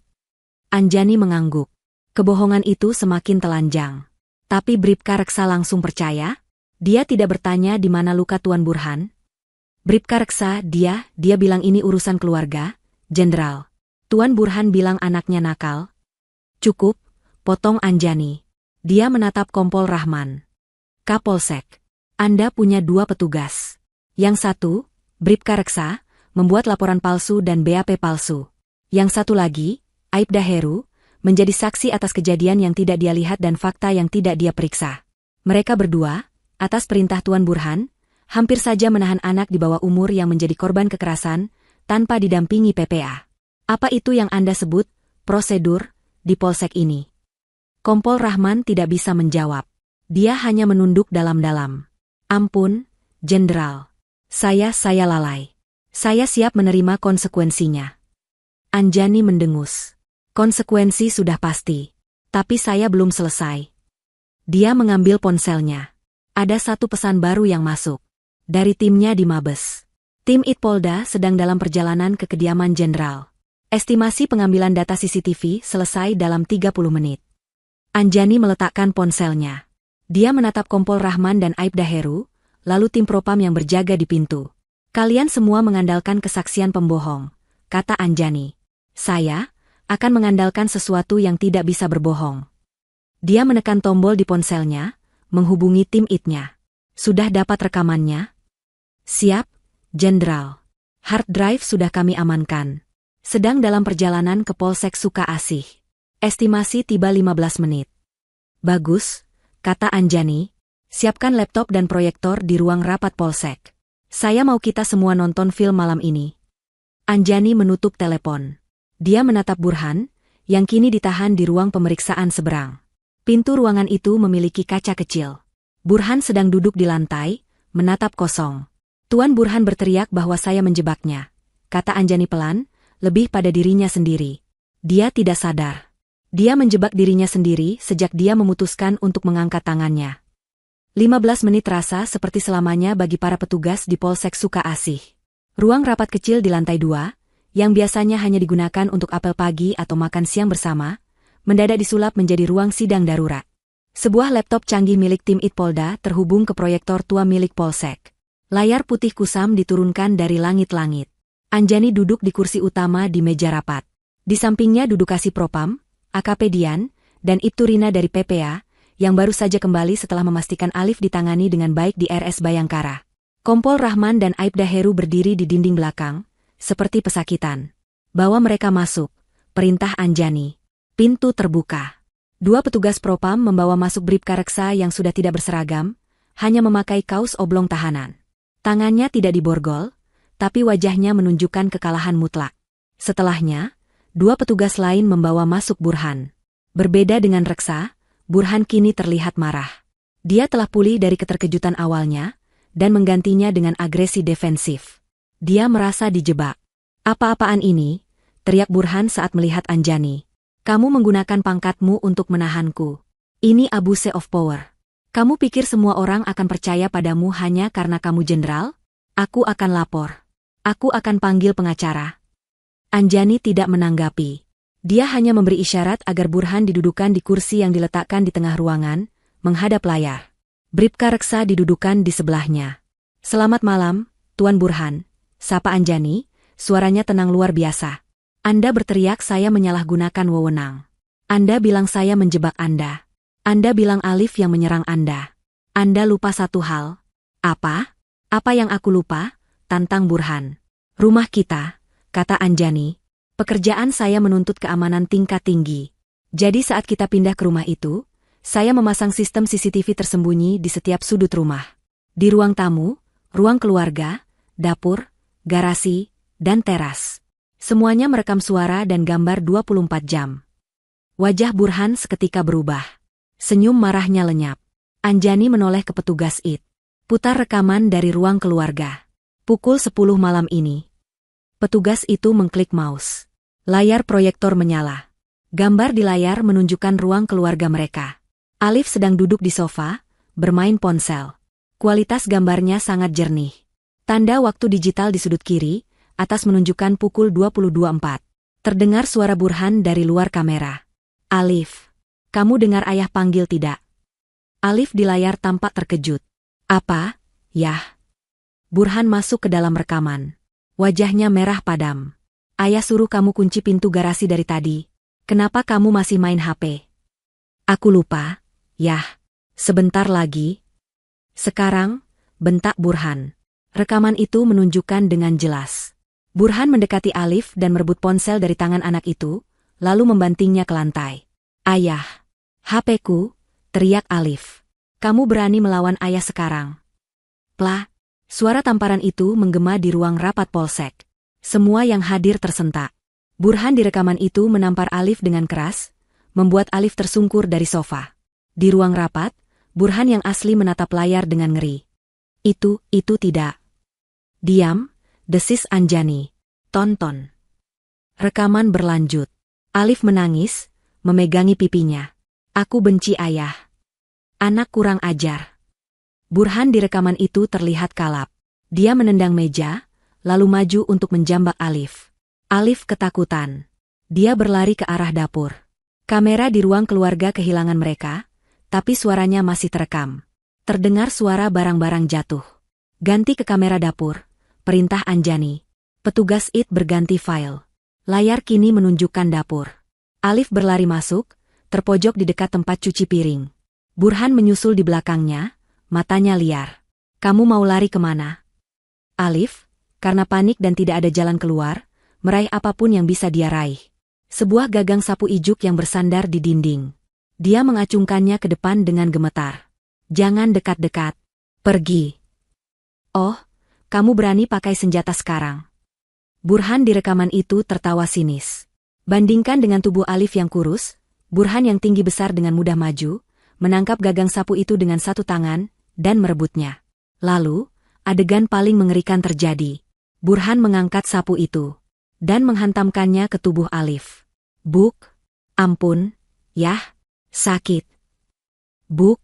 Anjani mengangguk. Kebohongan itu semakin telanjang. Tapi Bribka Reksa langsung percaya. Dia tidak bertanya di mana luka Tuan Burhan. Bribka Reksa, dia bilang ini urusan keluarga, Jenderal. Tuan Burhan bilang anaknya nakal. Cukup, potong Anjani. Dia menatap Kompol Rahman. Kapolsek, Anda punya 2 petugas. Yang satu, Bribka Reksa, membuat laporan palsu dan BAP palsu. Yang satu lagi, Aibda Heru, menjadi saksi atas kejadian yang tidak dia lihat dan fakta yang tidak dia periksa. Mereka berdua, atas perintah Tuan Burhan, hampir saja menahan anak di bawah umur yang menjadi korban kekerasan, tanpa didampingi PPA. Apa itu yang Anda sebut, prosedur, di polsek ini? Kompol Rahman tidak bisa menjawab. Dia hanya menunduk dalam-dalam. Ampun, Jenderal. Saya lalai. Saya siap menerima konsekuensinya. Anjani mendengus. Konsekuensi sudah pasti. Tapi saya belum selesai. Dia mengambil ponselnya. Ada satu pesan baru yang masuk. Dari timnya di Mabes. Tim Itpolda sedang dalam perjalanan ke kediaman Jenderal. Estimasi pengambilan data CCTV selesai dalam 30 menit. Anjani meletakkan ponselnya. Dia menatap Kompol Rahman dan Aibda Heru, lalu tim propam yang berjaga di pintu. Kalian semua mengandalkan kesaksian pembohong, kata Anjani. Saya akan mengandalkan sesuatu yang tidak bisa berbohong. Dia menekan tombol di ponselnya, menghubungi tim itnya. Sudah dapat rekamannya? Siap, Jenderal. Hard drive sudah kami amankan. Sedang dalam perjalanan ke Polsek Suka Asih. Estimasi tiba 15 menit. Bagus, kata Anjani. Siapkan laptop dan proyektor di ruang rapat Polsek. Saya mau kita semua nonton film malam ini. Anjani menutup telepon. Dia menatap Burhan, yang kini ditahan di ruang pemeriksaan seberang. Pintu ruangan itu memiliki kaca kecil. Burhan sedang duduk di lantai, menatap kosong. Tuan Burhan berteriak bahwa saya menjebaknya, kata Anjani pelan, lebih pada dirinya sendiri. Dia tidak sadar. Dia menjebak dirinya sendiri sejak dia memutuskan untuk mengangkat tangannya. 15 menit terasa seperti selamanya bagi para petugas di Polsek Suka Asih. Ruang rapat kecil di lantai 2, yang biasanya hanya digunakan untuk apel pagi atau makan siang bersama, mendadak disulap menjadi ruang sidang darurat. Sebuah laptop canggih milik tim Itpolda terhubung ke proyektor tua milik Polsek. Layar putih kusam diturunkan dari langit-langit. Anjani duduk di kursi utama di meja rapat. Di sampingnya duduk Kasih Propam, AKP Dian, dan Ibtu Rina dari PPA, yang baru saja kembali setelah memastikan Alif ditangani dengan baik di RS Bayangkara. Kompol Rahman dan Aibda Heru berdiri di dinding belakang, seperti pesakitan. Bawa mereka masuk, perintah Anjani. Pintu terbuka. 2 petugas propam membawa masuk Bribka Reksa yang sudah tidak berseragam, hanya memakai kaos oblong tahanan. Tangannya tidak diborgol, tapi wajahnya menunjukkan kekalahan mutlak. Setelahnya, 2 petugas lain membawa masuk Burhan. Berbeda dengan Reksa, Burhan kini terlihat marah. Dia telah pulih dari keterkejutan awalnya, dan menggantinya dengan agresi defensif. Dia merasa dijebak. Apa-apaan ini? Teriak Burhan saat melihat Anjani. Kamu menggunakan pangkatmu untuk menahanku. Ini abuse of power. Kamu pikir semua orang akan percaya padamu hanya karena kamu jenderal? Aku akan lapor. Aku akan panggil pengacara. Anjani tidak menanggapi. Dia hanya memberi isyarat agar Burhan didudukan di kursi yang diletakkan di tengah ruangan, menghadap layar. Bribka Reksa didudukan di sebelahnya. Selamat malam, Tuan Burhan. Sapa Anjani, suaranya tenang luar biasa. Anda berteriak saya menyalahgunakan wewenang. Anda bilang saya menjebak Anda. Anda bilang Alif yang menyerang Anda. Anda lupa satu hal. Apa? Apa yang aku lupa? Tantang Burhan. Rumah kita, kata Anjani. Pekerjaan saya menuntut keamanan tingkat tinggi. Jadi saat kita pindah ke rumah itu, saya memasang sistem CCTV tersembunyi di setiap sudut rumah. Di ruang tamu, ruang keluarga, dapur, garasi, dan teras. Semuanya merekam suara dan gambar 24 jam. Wajah Burhan seketika berubah. Senyum marahnya lenyap. Anjani menoleh ke petugas IT. Putar rekaman dari ruang keluarga. Pukul 10 malam ini. Petugas itu mengklik mouse. Layar proyektor menyala. Gambar di layar menunjukkan ruang keluarga mereka. Alif sedang duduk di sofa, bermain ponsel. Kualitas gambarnya sangat jernih. Tanda waktu digital di sudut kiri, atas menunjukkan pukul 22.04. Terdengar suara Burhan dari luar kamera. Alif. Kamu dengar ayah panggil tidak? Alif di layar tampak terkejut. Apa? Yah. Burhan masuk ke dalam rekaman. Wajahnya merah padam. Ayah suruh kamu kunci pintu garasi dari tadi. Kenapa kamu masih main HP? Aku lupa. Yah. Sebentar lagi. Sekarang, bentak Burhan. Rekaman itu menunjukkan dengan jelas. Burhan mendekati Alif dan merebut ponsel dari tangan anak itu, lalu membantingnya ke lantai. Ayah. HP-ku, teriak Alif. Kamu berani melawan ayah sekarang. Plah, suara tamparan itu menggema di ruang rapat polsek. Semua yang hadir tersentak. Burhan di rekaman itu menampar Alif dengan keras, membuat Alif tersungkur dari sofa. Di ruang rapat, Burhan yang asli menatap layar dengan ngeri. Itu tidak. Diam, desis Anjani. Tonton. Rekaman berlanjut. Alif menangis, memegangi pipinya. Aku benci ayah. Anak kurang ajar. Burhan di rekaman itu terlihat kalap. Dia menendang meja, lalu maju untuk menjambak Alif. Alif ketakutan. Dia berlari ke arah dapur. Kamera di ruang keluarga kehilangan mereka, tapi suaranya masih terekam. Terdengar suara barang-barang jatuh. Ganti ke kamera dapur, perintah Anjani. Petugas IT berganti file. Layar kini menunjukkan dapur. Alif berlari masuk, terpojok di dekat tempat cuci piring. Burhan menyusul di belakangnya, matanya liar. Kamu mau lari kemana? Alif, karena panik dan tidak ada jalan keluar, meraih apapun yang bisa dia raih. Sebuah gagang sapu ijuk yang bersandar di dinding. Dia mengacungkannya ke depan dengan gemetar. Jangan dekat-dekat. Pergi. Oh, kamu berani pakai senjata sekarang. Burhan di rekaman itu tertawa sinis. Bandingkan dengan tubuh Alif yang kurus, Burhan yang tinggi besar dengan mudah maju, menangkap gagang sapu itu dengan satu tangan, dan merebutnya. Lalu, adegan paling mengerikan terjadi. Burhan mengangkat sapu itu, dan menghantamkannya ke tubuh Alif. Buk, ampun, yah, sakit. Buk,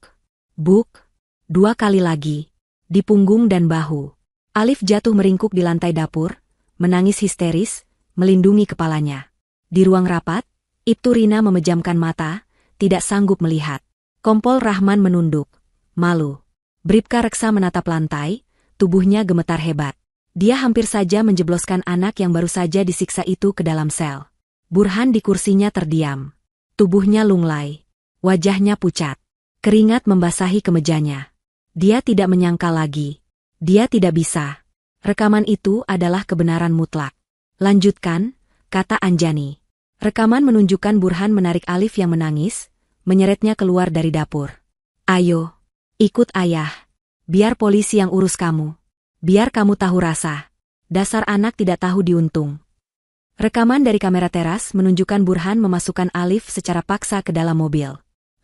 dua kali lagi, di punggung dan bahu. Alif jatuh meringkuk di lantai dapur, menangis histeris, melindungi kepalanya. Di ruang rapat, Ibtu Rina memejamkan mata, tidak sanggup melihat. Kompol Rahman menunduk, malu. Bribka Reksa menatap lantai, tubuhnya gemetar hebat. Dia hampir saja menjebloskan anak yang baru saja disiksa itu ke dalam sel. Burhan di kursinya terdiam. Tubuhnya lunglai. Wajahnya pucat. Keringat membasahi kemejanya. Dia tidak menyangka lagi. Dia tidak bisa. Rekaman itu adalah kebenaran mutlak. Lanjutkan, kata Anjani. Rekaman menunjukkan Burhan menarik Alif yang menangis, menyeretnya keluar dari dapur. Ayo, ikut ayah. Biar polisi yang urus kamu. Biar kamu tahu rasa. Dasar anak tidak tahu diuntung. Rekaman dari kamera teras menunjukkan Burhan memasukkan Alif secara paksa ke dalam mobil.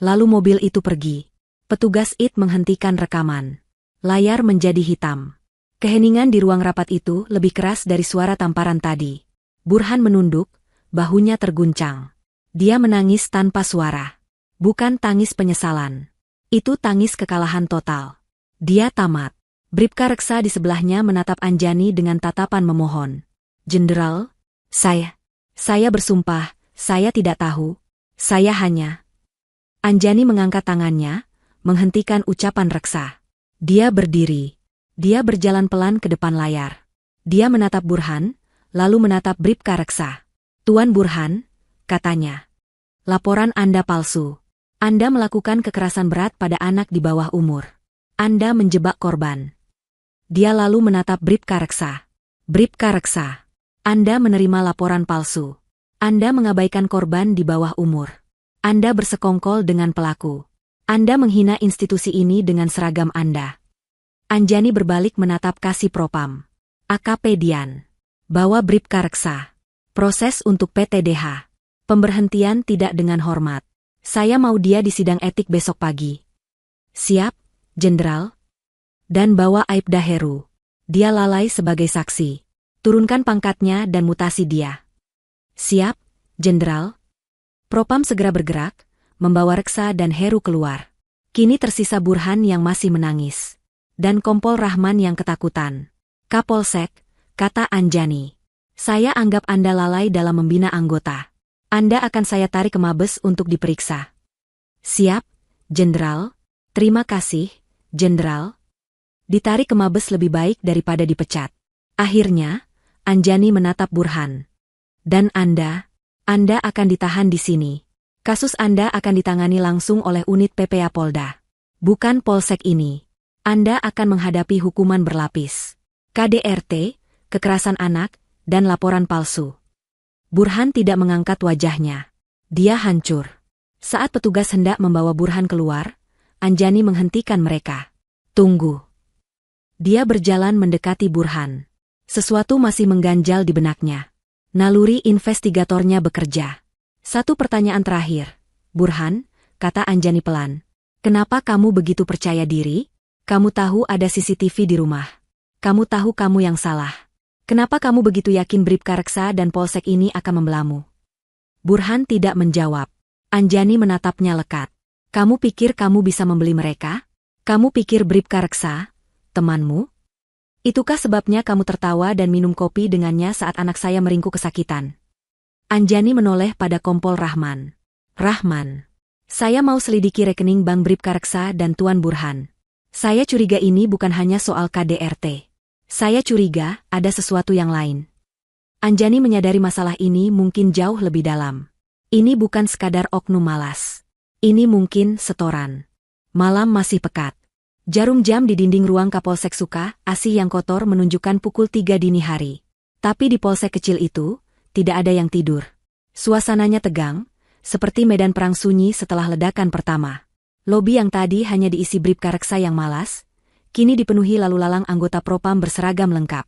Lalu mobil itu pergi. Petugas IT menghentikan rekaman. Layar menjadi hitam. Keheningan di ruang rapat itu lebih keras dari suara tamparan tadi. Burhan menunduk, bahunya terguncang. Dia menangis tanpa suara. Bukan tangis penyesalan. Itu tangis kekalahan total. Dia tamat. Bribka Reksa di sebelahnya menatap Anjani dengan tatapan memohon. "Jenderal, saya bersumpah, saya tidak tahu. Saya hanya..." Anjani mengangkat tangannya, menghentikan ucapan Reksa. Dia berdiri. Dia berjalan pelan ke depan layar. Dia menatap Burhan, lalu menatap Bribka Reksa. "Tuan Burhan," katanya. "Laporan Anda palsu. Anda melakukan kekerasan berat pada anak di bawah umur. Anda menjebak korban." Dia lalu menatap Bribka Reksa. "Bribka Reksa, Anda menerima laporan palsu. Anda mengabaikan korban di bawah umur. Anda bersekongkol dengan pelaku. Anda menghina institusi ini dengan seragam Anda." Anjani berbalik menatap Kasih Propam. "AKP Dian. Bawa Bribka Reksa. Proses untuk PTDH. Pemberhentian tidak dengan hormat. Saya mau dia di sidang etik besok pagi." "Siap, Jenderal." "Dan bawa Aibda Heru. Dia lalai sebagai saksi. Turunkan pangkatnya dan mutasi dia." "Siap, Jenderal." Propam segera bergerak, membawa Reksa dan Heru keluar. Kini tersisa Burhan yang masih menangis. Dan Kompol Rahman yang ketakutan. "Kapolsek," kata Anjani. "Saya anggap Anda lalai dalam membina anggota. Anda akan saya tarik ke Mabes untuk diperiksa." "Siap, Jenderal." "Terima kasih, Jenderal." Ditarik ke Mabes lebih baik daripada dipecat. Akhirnya, Anjani menatap Burhan. "Dan Anda akan ditahan di sini. Kasus Anda akan ditangani langsung oleh unit PPA Polda. Bukan Polsek ini. Anda akan menghadapi hukuman berlapis. KDRT, kekerasan anak, dan laporan palsu." Burhan tidak mengangkat wajahnya. Dia hancur. Saat petugas hendak membawa Burhan keluar, Anjani menghentikan mereka. "Tunggu." Dia berjalan mendekati Burhan. Sesuatu masih mengganjal di benaknya. Naluri investigatornya bekerja. "Satu pertanyaan terakhir. Burhan," kata Anjani pelan. "Kenapa kamu begitu percaya diri? Kamu tahu ada CCTV di rumah. Kamu tahu kamu yang salah. Kenapa kamu begitu yakin Bribka Reksa dan Polsek ini akan membelamu?" Burhan tidak menjawab. Anjani menatapnya lekat. "Kamu pikir kamu bisa membeli mereka? Kamu pikir Bribka Reksa temanmu? Itukah sebabnya kamu tertawa dan minum kopi dengannya saat anak saya meringkuk kesakitan?" Anjani menoleh pada Kompol Rahman. "Rahman, saya mau selidiki rekening Bank Bribka Reksa dan Tuan Burhan. Saya curiga ini bukan hanya soal KDRT. Saya curiga ada sesuatu yang lain." Anjani menyadari masalah ini mungkin jauh lebih dalam. Ini bukan sekadar oknum malas. Ini mungkin setoran. Malam masih pekat. Jarum jam di dinding ruang Kapolsek Suka Asih yang kotor menunjukkan pukul 3 dini hari. Tapi di polsek kecil itu, tidak ada yang tidur. Suasananya tegang, seperti medan perang sunyi setelah ledakan pertama. Lobi yang tadi hanya diisi Bribka Reksa yang malas, kini dipenuhi lalu lalang anggota Propam berseragam lengkap.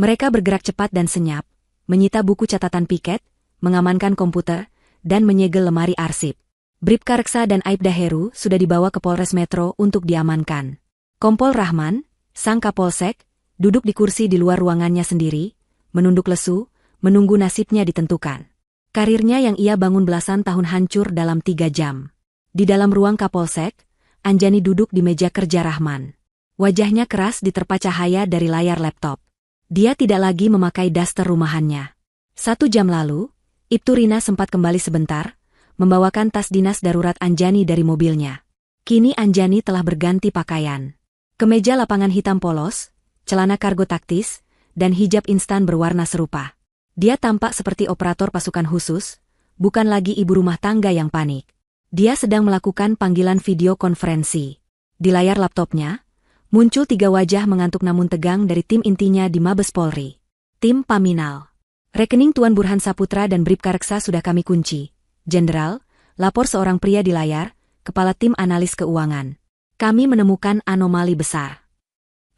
Mereka bergerak cepat dan senyap, menyita buku catatan piket, mengamankan komputer, dan menyegel lemari arsip. Bribka Reksa dan Aibda Heru sudah dibawa ke Polres Metro untuk diamankan. Kompol Rahman, sang Kapolsek, duduk di kursi di luar ruangannya sendiri, menunduk lesu, menunggu nasibnya ditentukan. Karirnya yang ia bangun belasan tahun hancur dalam 3 jam. Di dalam ruang Kapolsek, Anjani duduk di meja kerja Rahman. Wajahnya keras diterpa cahaya dari layar laptop. Dia tidak lagi memakai daster rumahannya. 1 jam lalu, Ibtu Rina sempat kembali sebentar, membawakan tas dinas darurat Anjani dari mobilnya. Kini Anjani telah berganti pakaian. Kemeja lapangan hitam polos, celana kargo taktis, dan hijab instan berwarna serupa. Dia tampak seperti operator pasukan khusus, bukan lagi ibu rumah tangga yang panik. Dia sedang melakukan panggilan video konferensi. Di layar laptopnya, muncul 3 wajah mengantuk namun tegang dari tim intinya di Mabes Polri. Tim Paminal. "Rekening Tuan Burhan Saputra dan Bribka Reksa sudah kami kunci. Jenderal," lapor seorang pria di layar, kepala tim analis keuangan. "Kami menemukan anomali besar."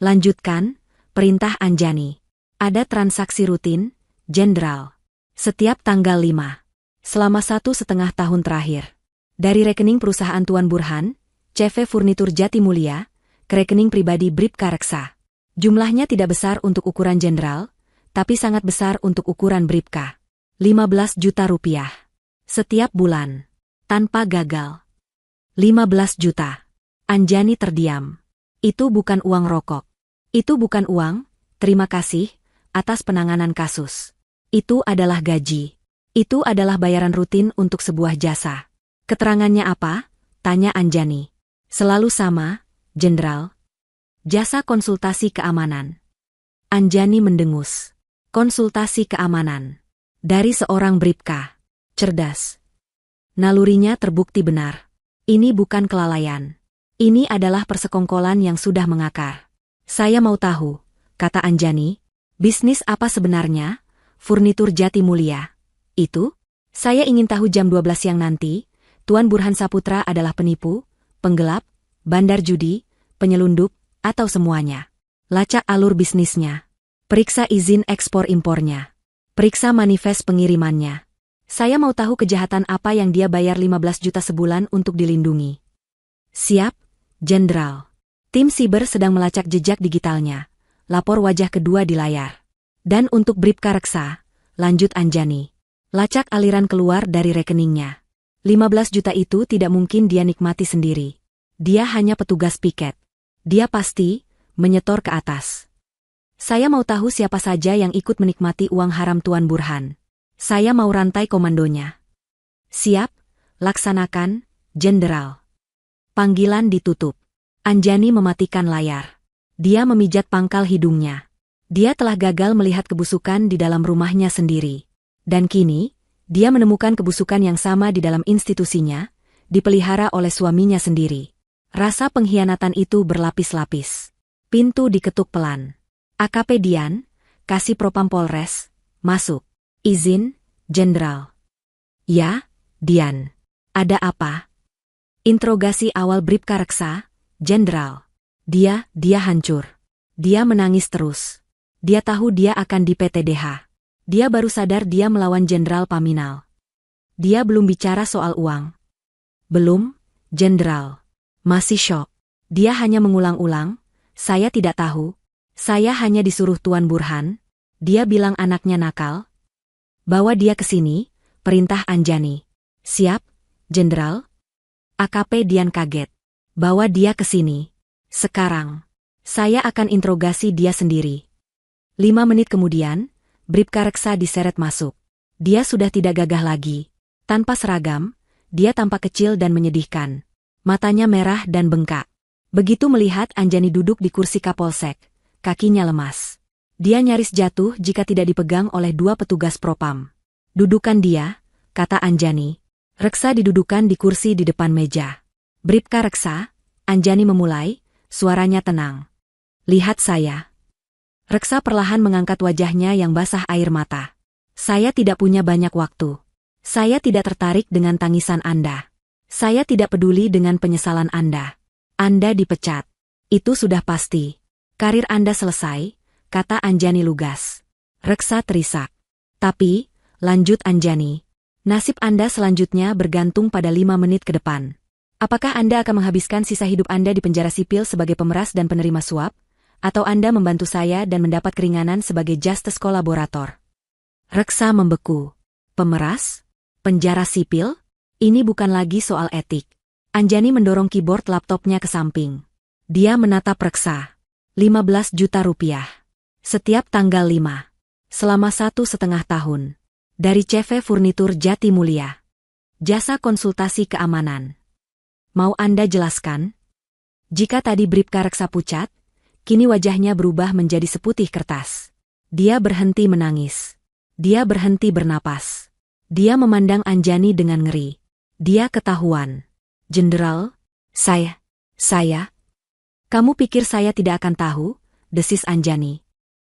"Lanjutkan," perintah Anjani. "Ada transaksi rutin, Jenderal." Setiap tanggal 5. Selama 1,5 tahun terakhir. Dari rekening perusahaan Tuan Burhan, CV Furnitur Jatimulya, ke rekening pribadi Bribka Reksa. Jumlahnya tidak besar untuk ukuran jenderal, tapi sangat besar untuk ukuran Bribka. 15 juta rupiah. Setiap bulan. Tanpa gagal. 15 juta. Anjani terdiam. Itu bukan uang rokok. Itu bukan uang, terima kasih, atas penanganan kasus. Itu adalah gaji. Itu adalah bayaran rutin untuk sebuah jasa. Keterangannya apa? Tanya Anjani. Selalu sama, Jenderal. Jasa konsultasi keamanan. Anjani mendengus. Konsultasi keamanan. Dari seorang Bribka. Cerdas. Nalurinya terbukti benar. Ini bukan kelalaian. Ini adalah persekongkolan yang sudah mengakar. Saya mau tahu, kata Anjani, bisnis apa sebenarnya? Furnitur Jatimulya. Itu? Saya ingin tahu jam 12 siang nanti, Tuan Burhan Saputra adalah penipu, penggelap, bandar judi, penyelundup, atau semuanya. Lacak alur bisnisnya. Periksa izin ekspor-impornya. Periksa manifest pengirimannya. Saya mau tahu kejahatan apa yang dia bayar 15 juta sebulan untuk dilindungi. Siap, Jenderal. Tim siber sedang melacak jejak digitalnya. Lapor wajah kedua di layar. Dan untuk Bribka Reksa, lanjut Anjani. Lacak aliran keluar dari rekeningnya. 15 juta itu tidak mungkin dia nikmati sendiri. Dia hanya petugas piket. Dia pasti menyetor ke atas. Saya mau tahu siapa saja yang ikut menikmati uang haram Tuan Burhan. Saya mau rantai komandonya. Siap, laksanakan, Jenderal. Panggilan ditutup. Anjani mematikan layar. Dia memijat pangkal hidungnya. Dia telah gagal melihat kebusukan di dalam rumahnya sendiri. Dan kini, dia menemukan kebusukan yang sama di dalam institusinya, dipelihara oleh suaminya sendiri. Rasa pengkhianatan itu berlapis-lapis. Pintu diketuk pelan. AKP Dian, Kasih Propam Polres, masuk. Izin, Jenderal. Ya, Dian. Ada apa? Interogasi awal Bribka Reksa, Jenderal. Dia hancur. Dia menangis terus. Dia tahu dia akan di PTDH. Dia baru sadar dia melawan Jenderal Paminal. Dia belum bicara soal uang. Belum, Jenderal. Masih syok. Dia hanya mengulang-ulang, saya tidak tahu. Saya hanya disuruh Tuan Burhan. Dia bilang anaknya nakal. Bawa dia ke sini, perintah Anjani. Siap, Jenderal. AKP Dian kaget. Bawa dia ke sini. Sekarang. Saya akan interogasi dia sendiri. 5 menit kemudian, Bribka Reksa diseret masuk. Dia sudah tidak gagah lagi. Tanpa seragam, dia tampak kecil dan menyedihkan. Matanya merah dan bengkak. Begitu melihat Anjani duduk di kursi Kapolsek, kakinya lemas. Dia nyaris jatuh jika tidak dipegang oleh 2 petugas propam. Dudukan dia, kata Anjani. Reksa didudukan di kursi di depan meja. Bribka Reksa, Anjani memulai, suaranya tenang. Lihat saya. Reksa perlahan mengangkat wajahnya yang basah air mata. Saya tidak punya banyak waktu. Saya tidak tertarik dengan tangisan Anda. Saya tidak peduli dengan penyesalan Anda. Anda dipecat. Itu sudah pasti. Karir Anda selesai, kata Anjani lugas. Reksa terisak. Tapi, lanjut Anjani, nasib Anda selanjutnya bergantung pada 5 menit ke depan. Apakah Anda akan menghabiskan sisa hidup Anda di penjara sipil sebagai pemeras dan penerima suap? Atau Anda membantu saya dan mendapat keringanan sebagai justice kolaborator? Reksa membeku. Pemeras? Penjara sipil? Ini bukan lagi soal etik. Anjani mendorong keyboard laptopnya ke samping. Dia menatap Reksa. 15 juta rupiah. Setiap tanggal 5. Selama 1,5 tahun. Dari CV Furnitur Jatimulya. Jasa konsultasi keamanan. Mau Anda jelaskan? Jika tadi Bribka Reksa pucat, kini wajahnya berubah menjadi seputih kertas. Dia berhenti menangis. Dia berhenti bernapas. Dia memandang Anjani dengan ngeri. Dia ketahuan. Jenderal, saya. Kamu pikir saya tidak akan tahu? Desis Anjani.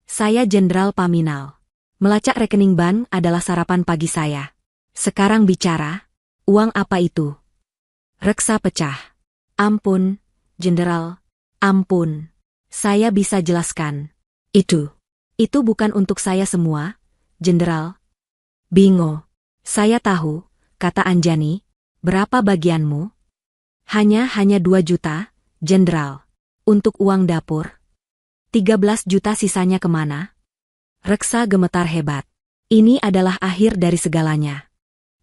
Saya Jenderal Paminal. Melacak rekening bank adalah sarapan pagi saya. Sekarang bicara, uang apa itu? Reksa pecah. Ampun, Jenderal, ampun. Saya bisa jelaskan. Itu bukan untuk saya semua, Jenderal. Bingo. Saya tahu, kata Anjani. Berapa bagianmu? Hanya 2 juta, Jenderal. Untuk uang dapur. 13 juta sisanya kemana? Reksa gemetar hebat. Ini adalah akhir dari segalanya.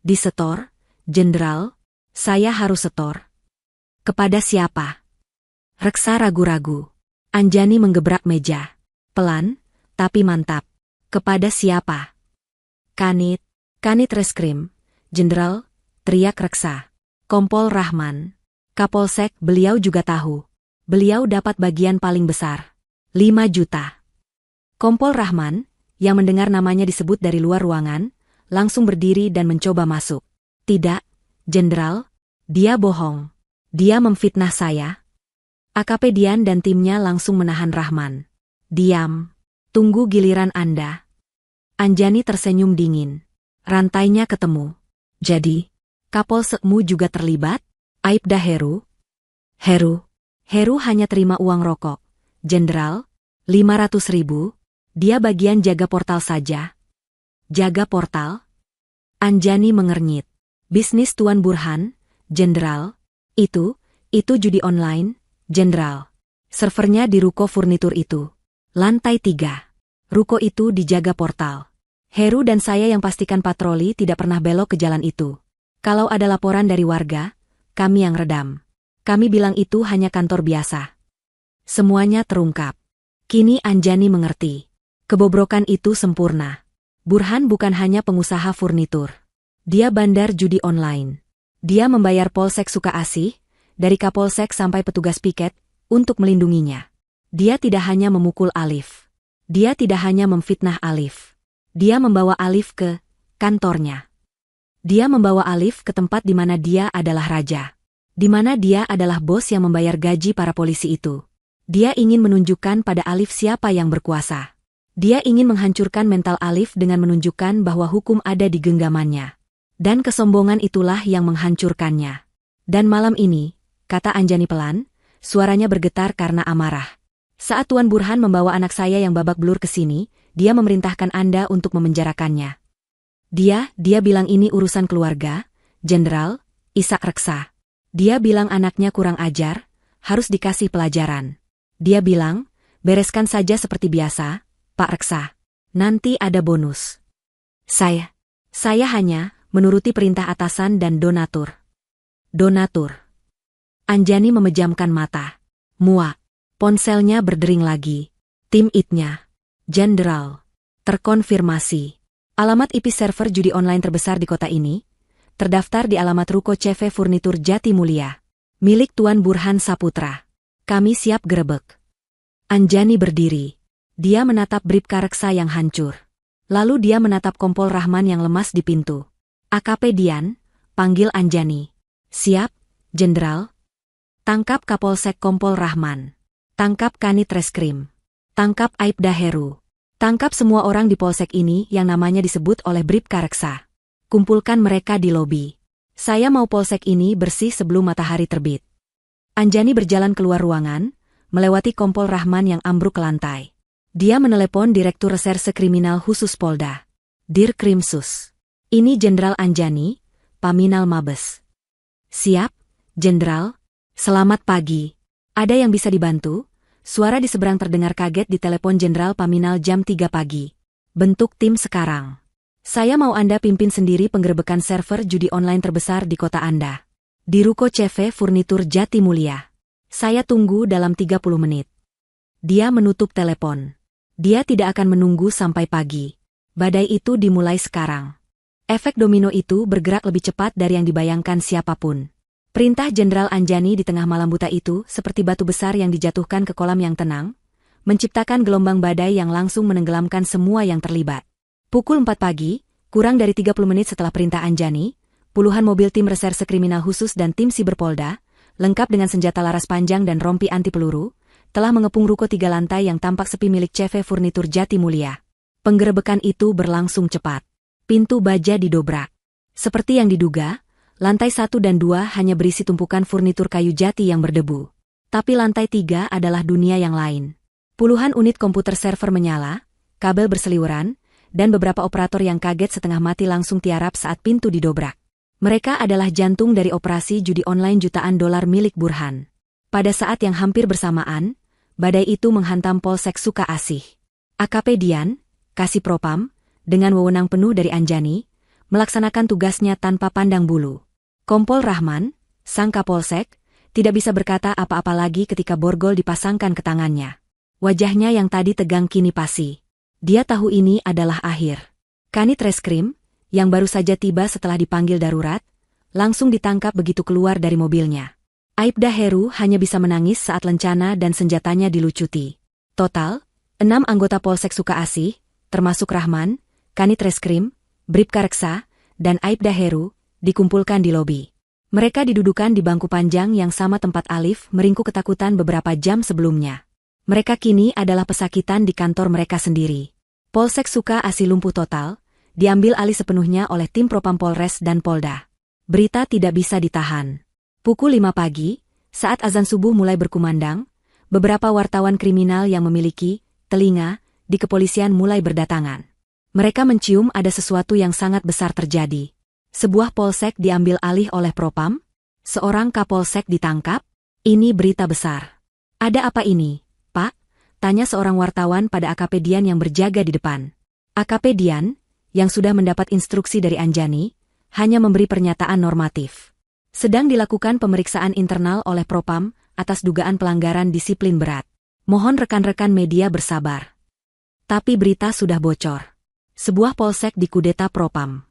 Disetor, Jenderal. Saya harus setor. Kepada siapa? Reksa ragu-ragu. Anjani menggebrak meja. Pelan, tapi mantap. Kepada siapa? Kanit Reskrim, Jenderal, teriak Reksa. Kompol Rahman. Kapolsek, beliau juga tahu. Beliau dapat bagian paling besar. 5 juta. Kompol Rahman, yang mendengar namanya disebut dari luar ruangan, langsung berdiri dan mencoba masuk. Tidak, Jenderal, dia bohong. Dia memfitnah saya. AKP Dian dan timnya langsung menahan Rahman. Diam. Tunggu giliran Anda. Anjani tersenyum dingin. Rantainya ketemu. Jadi, Kapolsekmu juga terlibat? Aibda Heru. Heru hanya terima uang rokok. Jenderal, 500.000. Dia bagian jaga portal saja. Jaga portal? Anjani mengernyit. Bisnis Tuan Burhan, Jenderal. Itu judi online, Jenderal. Servernya di ruko furnitur itu. Lantai 3. Ruko itu dijaga portal. Heru dan saya yang pastikan patroli tidak pernah belok ke jalan itu. Kalau ada laporan dari warga, kami yang redam. Kami bilang itu hanya kantor biasa. Semuanya terungkap. Kini Anjani mengerti. Kebobrokan itu sempurna. Burhan bukan hanya pengusaha furnitur. Dia bandar judi online. Dia membayar polsek Suka Asih, dari kapolsek sampai petugas piket, untuk melindunginya. Dia tidak hanya memukul Alif. Dia tidak hanya memfitnah Alif. Dia membawa Alif ke kantornya. Dia membawa Alif ke tempat di mana dia adalah raja. Di mana dia adalah bos yang membayar gaji para polisi itu. Dia ingin menunjukkan pada Alif siapa yang berkuasa. Dia ingin menghancurkan mental Alif dengan menunjukkan bahwa hukum ada di genggamannya. Dan kesombongan itulah yang menghancurkannya. Dan malam ini, kata Anjani pelan, suaranya bergetar karena amarah. Saat Tuan Burhan membawa anak saya yang babak belur ke sini, dia memerintahkan Anda untuk memenjarakannya. Dia bilang ini urusan keluarga, Jenderal, Ishak Reksa. Dia bilang anaknya kurang ajar, harus dikasih pelajaran. Dia bilang, bereskan saja seperti biasa, Pak Reksa. Nanti ada bonus. Saya hanya menuruti perintah atasan dan donatur. Donatur. Anjani memejamkan mata. Muak. Ponselnya berdering lagi. Tim IT-nya. Jenderal. Terkonfirmasi. Alamat IP server judi online terbesar di kota ini. Terdaftar di alamat Ruko CV Furnitur Jati Mulia. Milik Tuan Burhan Saputra. Kami siap gerebek. Anjani berdiri. Dia menatap Bribka Reksa yang hancur. Lalu dia menatap Kompol Rahman yang lemas di pintu. AKP Dian, panggil Anjani. Siap, Jenderal. Tangkap Kapolsek Kompol Rahman. Tangkap Kanit Reskrim. Tangkap Aibda Heru. Tangkap semua orang di polsek ini yang namanya disebut oleh Bribka Reksa. Kumpulkan mereka di lobi. Saya mau polsek ini bersih sebelum matahari terbit. Anjani berjalan keluar ruangan, melewati Kompol Rahman yang ambruk ke lantai. Dia menelepon Direktur Reserse Kriminal Khusus Polda. Dir Krimsus. Ini Jenderal Anjani, Paminal Mabes. Siap, Jenderal. Selamat pagi. Ada yang bisa dibantu? Suara di seberang terdengar kaget di telepon Jenderal Paminal jam 3 pagi. Bentuk tim sekarang. Saya mau Anda pimpin sendiri penggerebekan server judi online terbesar di kota Anda. Di Ruko CV Furnitur Jati Mulia. Saya tunggu dalam 30 menit. Dia menutup telepon. Dia tidak akan menunggu sampai pagi. Badai itu dimulai sekarang. Efek domino itu bergerak lebih cepat dari yang dibayangkan siapapun. Perintah Jenderal Anjani di tengah malam buta itu seperti batu besar yang dijatuhkan ke kolam yang tenang, menciptakan gelombang badai yang langsung menenggelamkan semua yang terlibat. Pukul 4 pagi, kurang dari 30 menit setelah perintah Anjani, puluhan mobil tim reserse kriminal khusus dan tim siber Polda, lengkap dengan senjata laras panjang dan rompi anti peluru, telah mengepung ruko 3 lantai yang tampak sepi milik CV Furnitur Jati Mulia. Penggerebekan itu berlangsung cepat. Pintu baja didobrak. Seperti yang diduga, lantai 1 dan 2 hanya berisi tumpukan furnitur kayu jati yang berdebu. Tapi lantai 3 adalah dunia yang lain. Puluhan unit komputer server menyala, kabel berseliweran, dan beberapa operator yang kaget setengah mati langsung tiarap saat pintu didobrak. Mereka adalah jantung dari operasi judi online jutaan dolar milik Burhan. Pada saat yang hampir bersamaan, badai itu menghantam Polsek Sukaasih. AKP Dian, Kasih Propam, dengan wewenang penuh dari Anjani, melaksanakan tugasnya tanpa pandang bulu. Kompol Rahman, sang Kapolsek, tidak bisa berkata apa-apa lagi ketika borgol dipasangkan ke tangannya. Wajahnya yang tadi tegang kini pasi. Dia tahu ini adalah akhir. Kanit Reskrim, yang baru saja tiba setelah dipanggil darurat, langsung ditangkap begitu keluar dari mobilnya. Aibda Heru hanya bisa menangis saat lencana dan senjatanya dilucuti. Total, 6 anggota Polsek Sukaasih, termasuk Rahman, Kanit Reskrim, Bribka Reksa, dan Aibda Heru, dikumpulkan di lobi. Mereka didudukan di bangku panjang yang sama tempat Alif meringkuk ketakutan beberapa jam sebelumnya. Mereka kini adalah pesakitan di kantor mereka sendiri. Polsek Sukaasih lumpuh total, diambil alih sepenuhnya oleh tim Propam Polres dan Polda. Berita tidak bisa ditahan. Pukul 5 pagi, saat azan subuh mulai berkumandang, beberapa wartawan kriminal yang memiliki telinga di kepolisian mulai berdatangan. Mereka mencium ada sesuatu yang sangat besar terjadi. Sebuah polsek diambil alih oleh Propam, seorang kapolsek ditangkap. Ini berita besar. Ada apa ini, Pak? Tanya seorang wartawan pada AKP Dian yang berjaga di depan. AKP Dian, yang sudah mendapat instruksi dari Anjani, hanya memberi pernyataan normatif. Sedang dilakukan pemeriksaan internal oleh Propam atas dugaan pelanggaran disiplin berat. Mohon rekan-rekan media bersabar. Tapi berita sudah bocor. Sebuah polsek dikudeta Propam.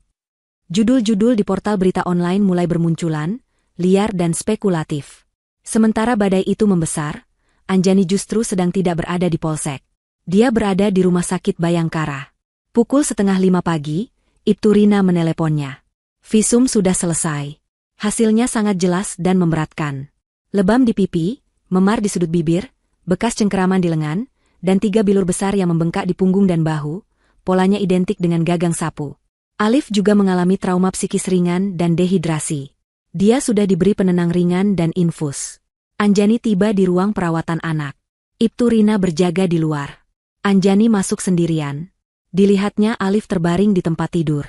Judul-judul di portal berita online mulai bermunculan, liar dan spekulatif. Sementara badai itu membesar, Anjani justru sedang tidak berada di polsek. Dia berada di rumah sakit Bayangkara. Pukul 4:30 pagi, Ibtu Rina meneleponnya. Visum sudah selesai. Hasilnya sangat jelas dan memberatkan. Lebam di pipi, memar di sudut bibir, bekas cengkeraman di lengan, dan 3 bilur besar yang membengkak di punggung dan bahu, polanya identik dengan gagang sapu. Alif juga mengalami trauma psikis ringan dan dehidrasi. Dia sudah diberi penenang ringan dan infus. Anjani tiba di ruang perawatan anak. Ibtu Rina berjaga di luar. Anjani masuk sendirian. Dilihatnya Alif terbaring di tempat tidur.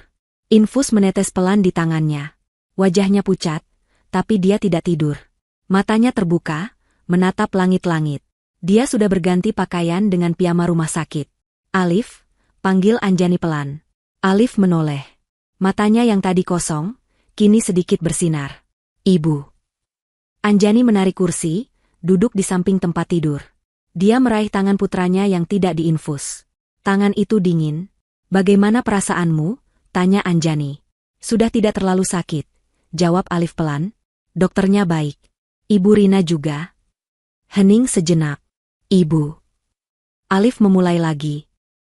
Infus menetes pelan di tangannya. Wajahnya pucat, tapi dia tidak tidur. Matanya terbuka, menatap langit-langit. Dia sudah berganti pakaian dengan piyama rumah sakit. Alif, panggil Anjani pelan. Alif menoleh. Matanya yang tadi kosong, kini sedikit bersinar. Ibu. Anjani menarik kursi, duduk di samping tempat tidur. Dia meraih tangan putranya yang tidak diinfus. Tangan itu dingin. Bagaimana perasaanmu? Tanya Anjani. Sudah tidak terlalu sakit, jawab Alif pelan. Dokternya baik. Ibu Rina juga. Hening sejenak. Ibu. Alif memulai lagi.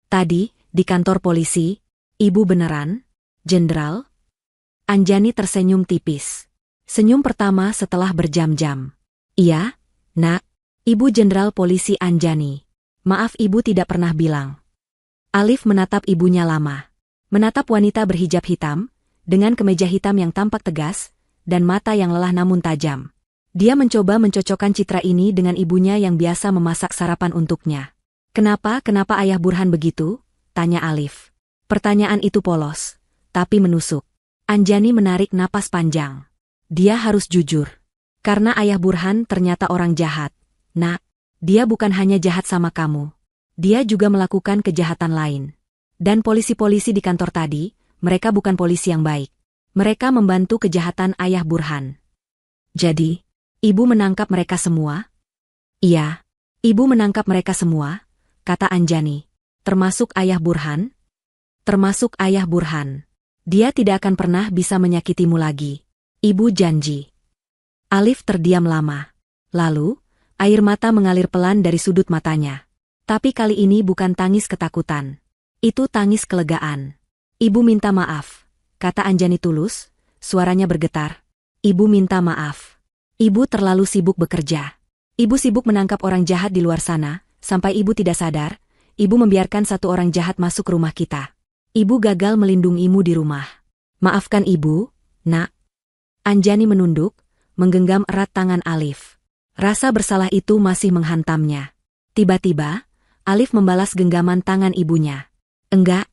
Tadi, di kantor polisi, Ibu beneran, Jenderal? Anjani tersenyum tipis. Senyum pertama setelah berjam-jam. Iya, Nak. Ibu Jenderal Polisi Anjani. Maaf ibu tidak pernah bilang. Alif menatap ibunya lama. Menatap wanita berhijab hitam, dengan kemeja hitam yang tampak tegas, dan mata yang lelah namun tajam. Dia mencoba mencocokkan citra ini dengan ibunya yang biasa memasak sarapan untuknya. Kenapa ayah Burhan begitu? Tanya Alif. Pertanyaan itu polos, tapi menusuk. Anjani menarik napas panjang. Dia harus jujur. Karena ayah Burhan ternyata orang jahat. Nak, dia bukan hanya jahat sama kamu. Dia juga melakukan kejahatan lain. Dan polisi-polisi di kantor tadi, mereka bukan polisi yang baik. Mereka membantu kejahatan ayah Burhan. Jadi, ibu menangkap mereka semua? Iya, ibu menangkap mereka semua, kata Anjani. Termasuk ayah Burhan? Termasuk ayah Burhan. Dia tidak akan pernah bisa menyakitimu lagi. Ibu janji. Alif terdiam lama. Lalu, air mata mengalir pelan dari sudut matanya. Tapi kali ini bukan tangis ketakutan. Itu tangis kelegaan. Ibu minta maaf, kata Anjani tulus, suaranya bergetar. Ibu minta maaf. Ibu terlalu sibuk bekerja. Ibu sibuk menangkap orang jahat di luar sana, sampai ibu tidak sadar, ibu membiarkan satu orang jahat masuk rumah kita. Ibu gagal melindungimu di rumah. Maafkan ibu, Nak. Anjani menunduk, menggenggam erat tangan Alif. Rasa bersalah itu masih menghantamnya. Tiba-tiba, Alif membalas genggaman tangan ibunya. Enggak,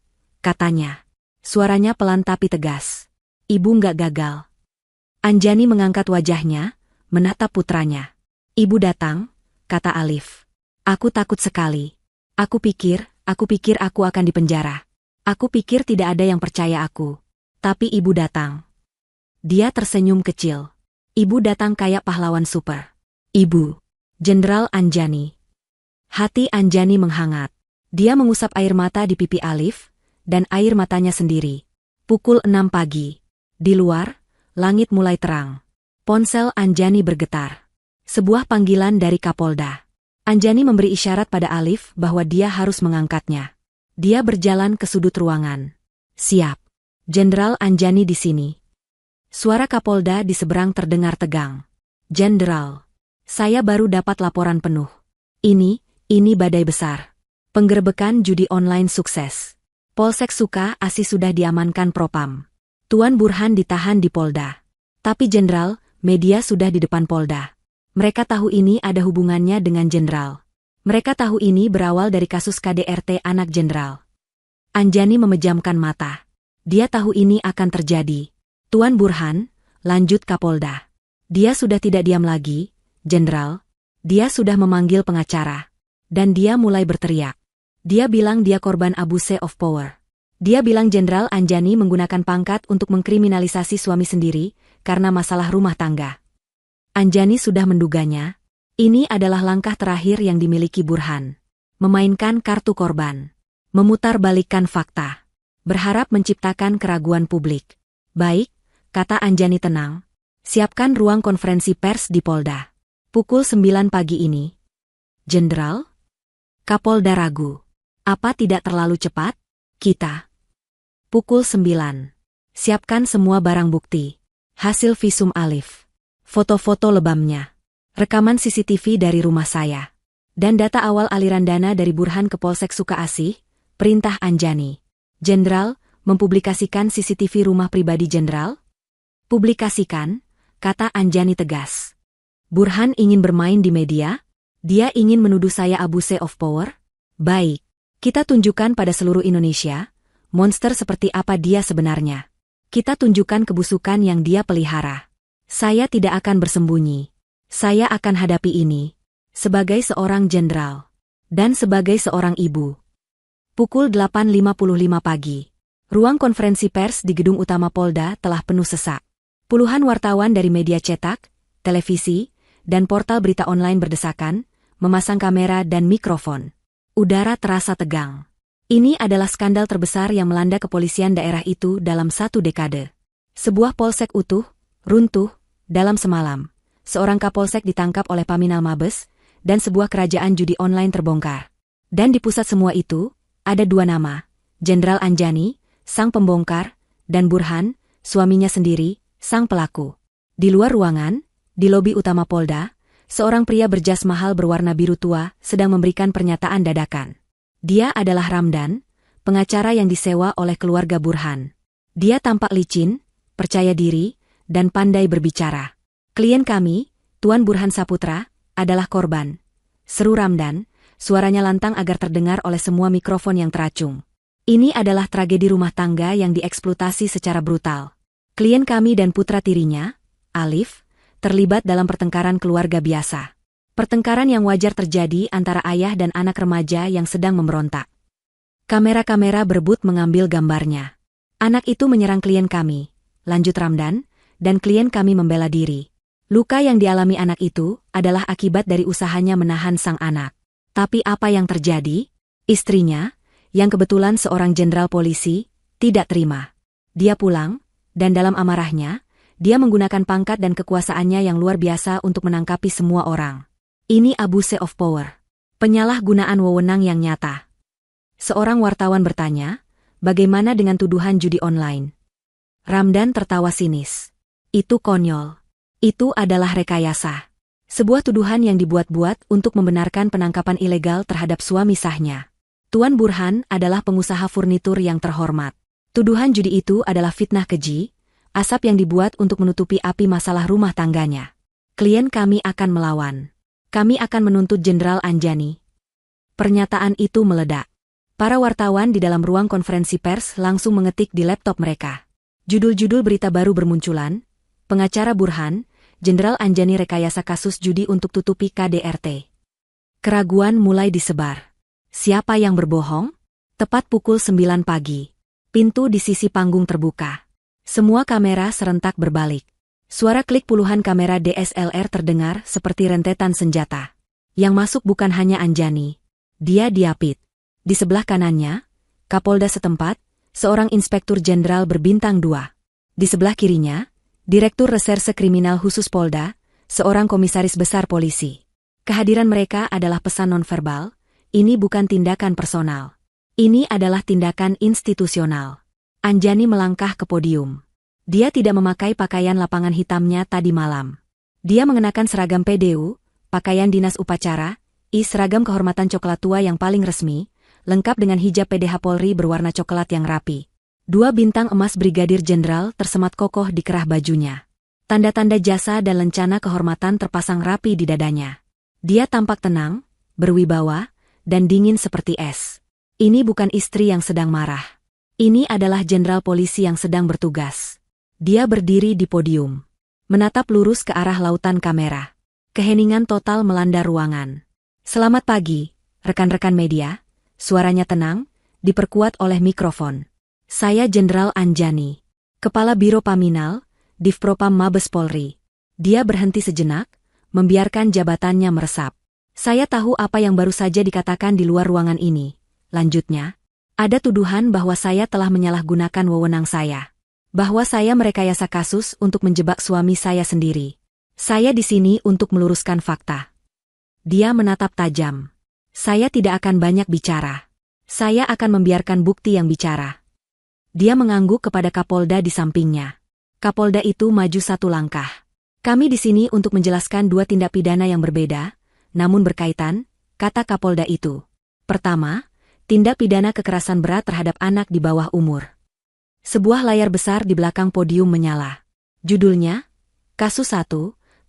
katanya. Suaranya pelan tapi tegas. Ibu nggak gagal. Anjani mengangkat wajahnya, menatap putranya. Ibu datang, kata Alif. Aku takut sekali. Aku pikir aku akan dipenjara. Aku pikir tidak ada yang percaya aku. Tapi ibu datang. Dia tersenyum kecil. Ibu datang kayak pahlawan super. Ibu. Jenderal Anjani. Hati Anjani menghangat. Dia mengusap air mata di pipi Alif, dan air matanya sendiri. Pukul 6 pagi. Di luar, langit mulai terang. Ponsel Anjani bergetar. Sebuah panggilan dari Kapolda. Anjani memberi isyarat pada Alif bahwa dia harus mengangkatnya. Dia berjalan ke sudut ruangan. Siap. Jenderal Anjani di sini. Suara Kapolda di seberang terdengar tegang. Jenderal. Saya baru dapat laporan penuh. Ini badai besar. Penggerebekan judi online sukses. Polsek Suka Asih sudah diamankan Propam. Tuan Burhan ditahan di Polda. Tapi Jenderal, media sudah di depan Polda. Mereka tahu ini ada hubungannya dengan Jenderal. Mereka tahu ini berawal dari kasus KDRT anak Jenderal. Anjani memejamkan mata. Dia tahu ini akan terjadi. Tuan Burhan, lanjut Kapolda. Dia sudah tidak diam lagi, Jenderal. Dia sudah memanggil pengacara. Dan dia mulai berteriak. Dia bilang dia korban abuse of power. Dia bilang Jenderal Anjani menggunakan pangkat untuk mengkriminalisasi suami sendiri karena masalah rumah tangga. Anjani sudah menduganya. Ini adalah langkah terakhir yang dimiliki Burhan. Memainkan kartu korban. Memutarbalikkan fakta. Berharap menciptakan keraguan publik. Baik, kata Anjani tenang. Siapkan ruang konferensi pers di Polda. Pukul 9 pagi ini. Jenderal? Kapolda ragu. Apa tidak terlalu cepat? Kita. Pukul 9. Siapkan semua barang bukti. Hasil visum Alif. Foto-foto lebamnya. Rekaman CCTV dari rumah saya. Dan data awal aliran dana dari Burhan ke Polsek Suka Asih, perintah Anjani. Jenderal, mempublikasikan CCTV rumah pribadi Jenderal? Publikasikan, kata Anjani tegas. Burhan ingin bermain di media? Dia ingin menuduh saya abuse of power? Baik, kita tunjukkan pada seluruh Indonesia, monster seperti apa dia sebenarnya. Kita tunjukkan kebusukan yang dia pelihara. Saya tidak akan bersembunyi. Saya akan hadapi ini. Sebagai seorang jenderal. Dan sebagai seorang ibu. Pukul 8.55 pagi. Ruang konferensi pers di gedung utama Polda telah penuh sesak. Puluhan wartawan dari media cetak, televisi, dan portal berita online berdesakan, memasang kamera dan mikrofon. Udara terasa tegang. Ini adalah skandal terbesar yang melanda kepolisian daerah itu dalam 1 dekade. Sebuah polsek utuh, runtuh, dalam semalam. Seorang kapolsek ditangkap oleh Paminal Mabes, dan sebuah kerajaan judi online terbongkar. Dan di pusat semua itu, ada 2 nama, Jenderal Anjani, sang pembongkar, dan Burhan, suaminya sendiri, sang pelaku. Di luar ruangan, di lobi utama Polda, seorang pria berjas mahal berwarna biru tua sedang memberikan pernyataan dadakan. Dia adalah Ramdan, pengacara yang disewa oleh keluarga Burhan. Dia tampak licin, percaya diri, dan pandai berbicara. Klien kami, Tuan Burhan Saputra, adalah korban. Seru Ramdan, suaranya lantang agar terdengar oleh semua mikrofon yang teracung. Ini adalah tragedi rumah tangga yang dieksploitasi secara brutal. Klien kami dan putra tirinya, Alif, terlibat dalam pertengkaran keluarga biasa. Pertengkaran yang wajar terjadi antara ayah dan anak remaja yang sedang memberontak. Kamera-kamera berebut mengambil gambarnya. Anak itu menyerang klien kami, lanjut Ramdan, dan klien kami membela diri. Luka yang dialami anak itu adalah akibat dari usahanya menahan sang anak. Tapi apa yang terjadi? Istrinya, yang kebetulan seorang jenderal polisi, tidak terima. Dia pulang, dan dalam amarahnya, dia menggunakan pangkat dan kekuasaannya yang luar biasa untuk menangkapi semua orang. Ini abuse of power. Penyalahgunaan wewenang yang nyata. Seorang wartawan bertanya, bagaimana dengan tuduhan judi online? Ramdan tertawa sinis. Itu konyol. Itu adalah rekayasa. Sebuah tuduhan yang dibuat-buat untuk membenarkan penangkapan ilegal terhadap suami sahnya. Tuan Burhan adalah pengusaha furnitur yang terhormat. Tuduhan judi itu adalah fitnah keji, asap yang dibuat untuk menutupi api masalah rumah tangganya. Klien kami akan melawan. Kami akan menuntut Jenderal Anjani. Pernyataan itu meledak. Para wartawan di dalam ruang konferensi pers langsung mengetik di laptop mereka. Judul-judul berita baru bermunculan, pengacara Burhan, Jenderal Anjani rekayasa kasus judi untuk tutupi KDRT. Keraguan mulai disebar. Siapa yang berbohong? Tepat pukul 9 pagi. Pintu di sisi panggung terbuka. Semua kamera serentak berbalik. Suara klik puluhan kamera DSLR terdengar seperti rentetan senjata. Yang masuk bukan hanya Anjani. Dia diapit. Di sebelah kanannya, Kapolda setempat, seorang inspektur jenderal berbintang 2. Di sebelah kirinya, Direktur Reserse Kriminal Khusus Polda, seorang komisaris besar polisi. Kehadiran mereka adalah pesan nonverbal, ini bukan tindakan personal. Ini adalah tindakan institusional. Anjani melangkah ke podium. Dia tidak memakai pakaian lapangan hitamnya tadi malam. Dia mengenakan seragam PDU, pakaian dinas upacara, seragam kehormatan coklat tua yang paling resmi, lengkap dengan hijab PDH Polri berwarna coklat yang rapi. 2 bintang emas Brigadir Jenderal tersemat kokoh di kerah bajunya. Tanda-tanda jasa dan lencana kehormatan terpasang rapi di dadanya. Dia tampak tenang, berwibawa, dan dingin seperti es. Ini bukan istri yang sedang marah. Ini adalah jenderal polisi yang sedang bertugas. Dia berdiri di podium. Menatap lurus ke arah lautan kamera. Keheningan total melanda ruangan. Selamat pagi, rekan-rekan media. Suaranya tenang, diperkuat oleh mikrofon. Saya Jenderal Anjani, Kepala Biro Paminal, Divpropam Mabes Polri. Dia berhenti sejenak, membiarkan jabatannya meresap. Saya tahu apa yang baru saja dikatakan di luar ruangan ini. Lanjutnya, ada tuduhan bahwa saya telah menyalahgunakan wewenang saya. Bahwa saya merekayasa kasus untuk menjebak suami saya sendiri. Saya di sini untuk meluruskan fakta. Dia menatap tajam. Saya tidak akan banyak bicara. Saya akan membiarkan bukti yang bicara. Dia mengangguk kepada Kapolda di sampingnya. Kapolda itu maju 1 langkah. Kami di sini untuk menjelaskan 2 tindak pidana yang berbeda, namun berkaitan, kata Kapolda itu. Pertama, tindak pidana kekerasan berat terhadap anak di bawah umur. Sebuah layar besar di belakang podium menyala. Judulnya, Kasus 1,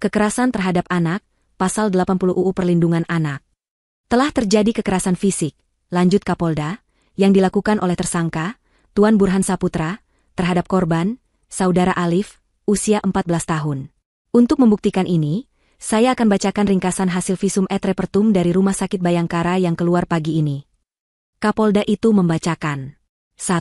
Kekerasan terhadap anak, Pasal 80 UU Perlindungan Anak. Telah terjadi kekerasan fisik, lanjut Kapolda, yang dilakukan oleh tersangka, Tuan Burhan Saputra, terhadap korban, Saudara Alif, usia 14 tahun. Untuk membuktikan ini, saya akan bacakan ringkasan hasil visum et repertum dari Rumah Sakit Bayangkara yang keluar pagi ini. Kapolda itu membacakan. 1.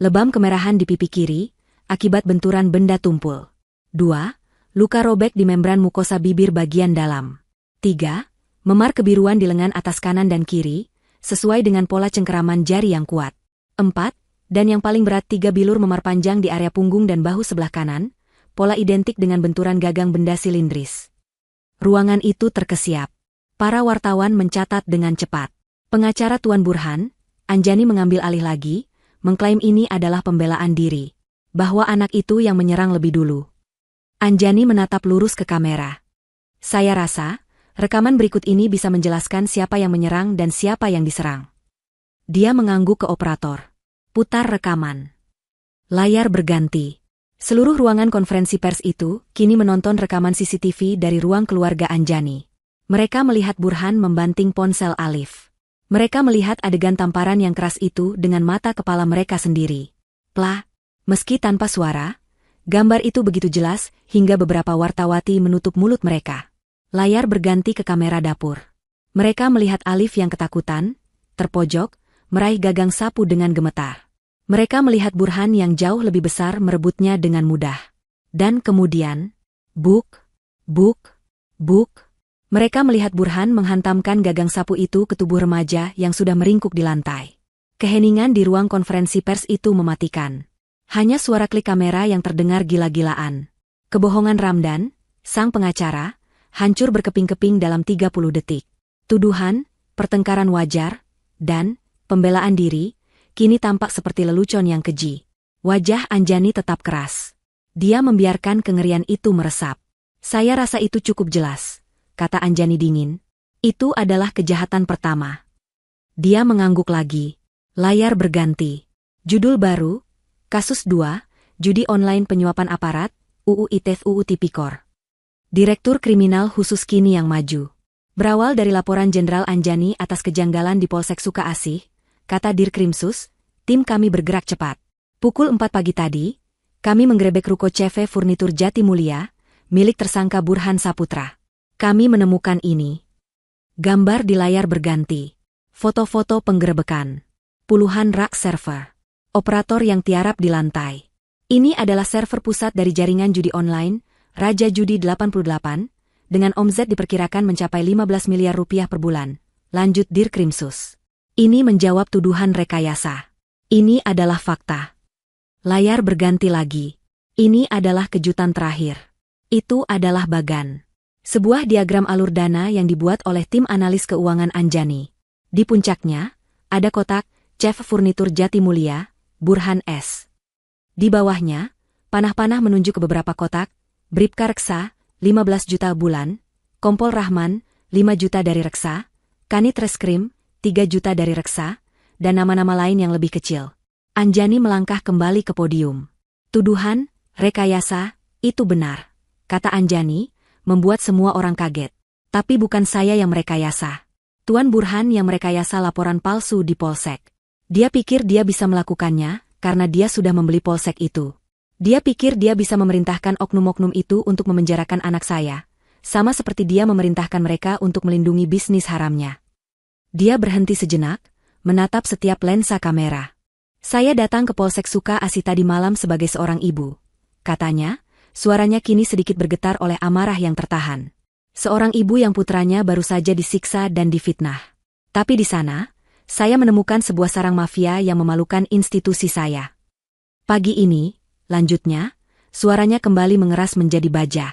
Lebam kemerahan di pipi kiri, akibat benturan benda tumpul. 2. Luka robek di membran mukosa bibir bagian dalam. 3. Memar kebiruan di lengan atas kanan dan kiri, sesuai dengan pola cengkeraman jari yang kuat. 4. Dan yang paling berat 3 bilur memar panjang di area punggung dan bahu sebelah kanan, pola identik dengan benturan gagang benda silindris. Ruangan itu terkesiap. Para wartawan mencatat dengan cepat. Pengacara Tuan Burhan, Anjani mengambil alih lagi, mengklaim ini adalah pembelaan diri. Bahwa anak itu yang menyerang lebih dulu. Anjani menatap lurus ke kamera. Saya rasa, rekaman berikut ini bisa menjelaskan siapa yang menyerang dan siapa yang diserang. Dia mengangguk ke operator. Putar rekaman. Layar berganti. Seluruh ruangan konferensi pers itu kini menonton rekaman CCTV dari ruang keluarga Anjani. Mereka melihat Burhan membanting ponsel Alif. Mereka melihat adegan tamparan yang keras itu dengan mata kepala mereka sendiri. Plah, meski tanpa suara, gambar itu begitu jelas hingga beberapa wartawati menutup mulut mereka. Layar berganti ke kamera dapur. Mereka melihat Alif yang ketakutan, terpojok, meraih gagang sapu dengan gemetar. Mereka melihat Burhan yang jauh lebih besar merebutnya dengan mudah. Dan kemudian, buk. Mereka melihat Burhan menghantamkan gagang sapu itu ke tubuh remaja yang sudah meringkuk di lantai. Keheningan di ruang konferensi pers itu mematikan. Hanya suara klik kamera yang terdengar gila-gilaan. Kebohongan Ramdan, sang pengacara, hancur berkeping-keping dalam 30 detik. Tuduhan, pertengkaran wajar, dan pembelaan diri, kini tampak seperti lelucon yang keji. Wajah Anjani tetap keras. Dia membiarkan kengerian itu meresap. Saya rasa itu cukup jelas, kata Anjani dingin. Itu adalah kejahatan pertama. Dia mengangguk lagi. Layar berganti. Judul baru, Kasus 2, Judi Online Penyuapan Aparat, UU ITE UU Tipikor. Direktur Kriminal Khusus kini yang maju. Berawal dari laporan Jenderal Anjani atas kejanggalan di Polsek Suka Asih, kata Dirkrimsus, tim kami bergerak cepat. Pukul 4 pagi tadi, kami menggerebek ruko CV Furnitur Jatimulia, milik tersangka Burhan Saputra. Kami menemukan ini. Gambar di layar berganti. Foto-foto penggerebekan. Puluhan rak server. Operator yang tiarap di lantai. Ini adalah server pusat dari jaringan judi online, Raja Judi 88, dengan omzet diperkirakan mencapai 15 miliar rupiah per bulan. Lanjut Dirkrimsus. Ini menjawab tuduhan rekayasa. Ini adalah fakta. Layar berganti lagi. Ini adalah kejutan terakhir. Itu adalah Bagan. Sebuah diagram alur dana yang dibuat oleh tim analis keuangan Anjani. Di puncaknya, ada kotak, CV Furnitur Jatimulia, Burhan S. Di bawahnya, panah-panah menunjuk ke beberapa kotak, Bribka Reksa, 15 juta bulan, Kompol Rahman, 5 juta dari Reksa, Kanit Reskrim, 3 juta dari Reksa, dan nama-nama lain yang lebih kecil. Anjani melangkah kembali ke podium. Tuduhan, rekayasa, itu benar, kata Anjani, membuat semua orang kaget. Tapi bukan saya yang merekayasa. Tuan Burhan yang merekayasa laporan palsu di Polsek. Dia pikir dia bisa melakukannya, karena dia sudah membeli Polsek itu. Dia pikir dia bisa memerintahkan oknum-oknum itu untuk memenjarakan anak saya, sama seperti dia memerintahkan mereka untuk melindungi bisnis haramnya. Dia berhenti sejenak, menatap setiap lensa kamera. Saya datang ke Polsek Suka Asi tadi malam sebagai seorang ibu. Katanya, suaranya kini sedikit bergetar oleh amarah yang tertahan. Seorang ibu yang putranya baru saja disiksa dan difitnah. Tapi di sana, saya menemukan sebuah sarang mafia yang memalukan institusi saya. Pagi ini, lanjutnya, suaranya kembali mengeras menjadi baja.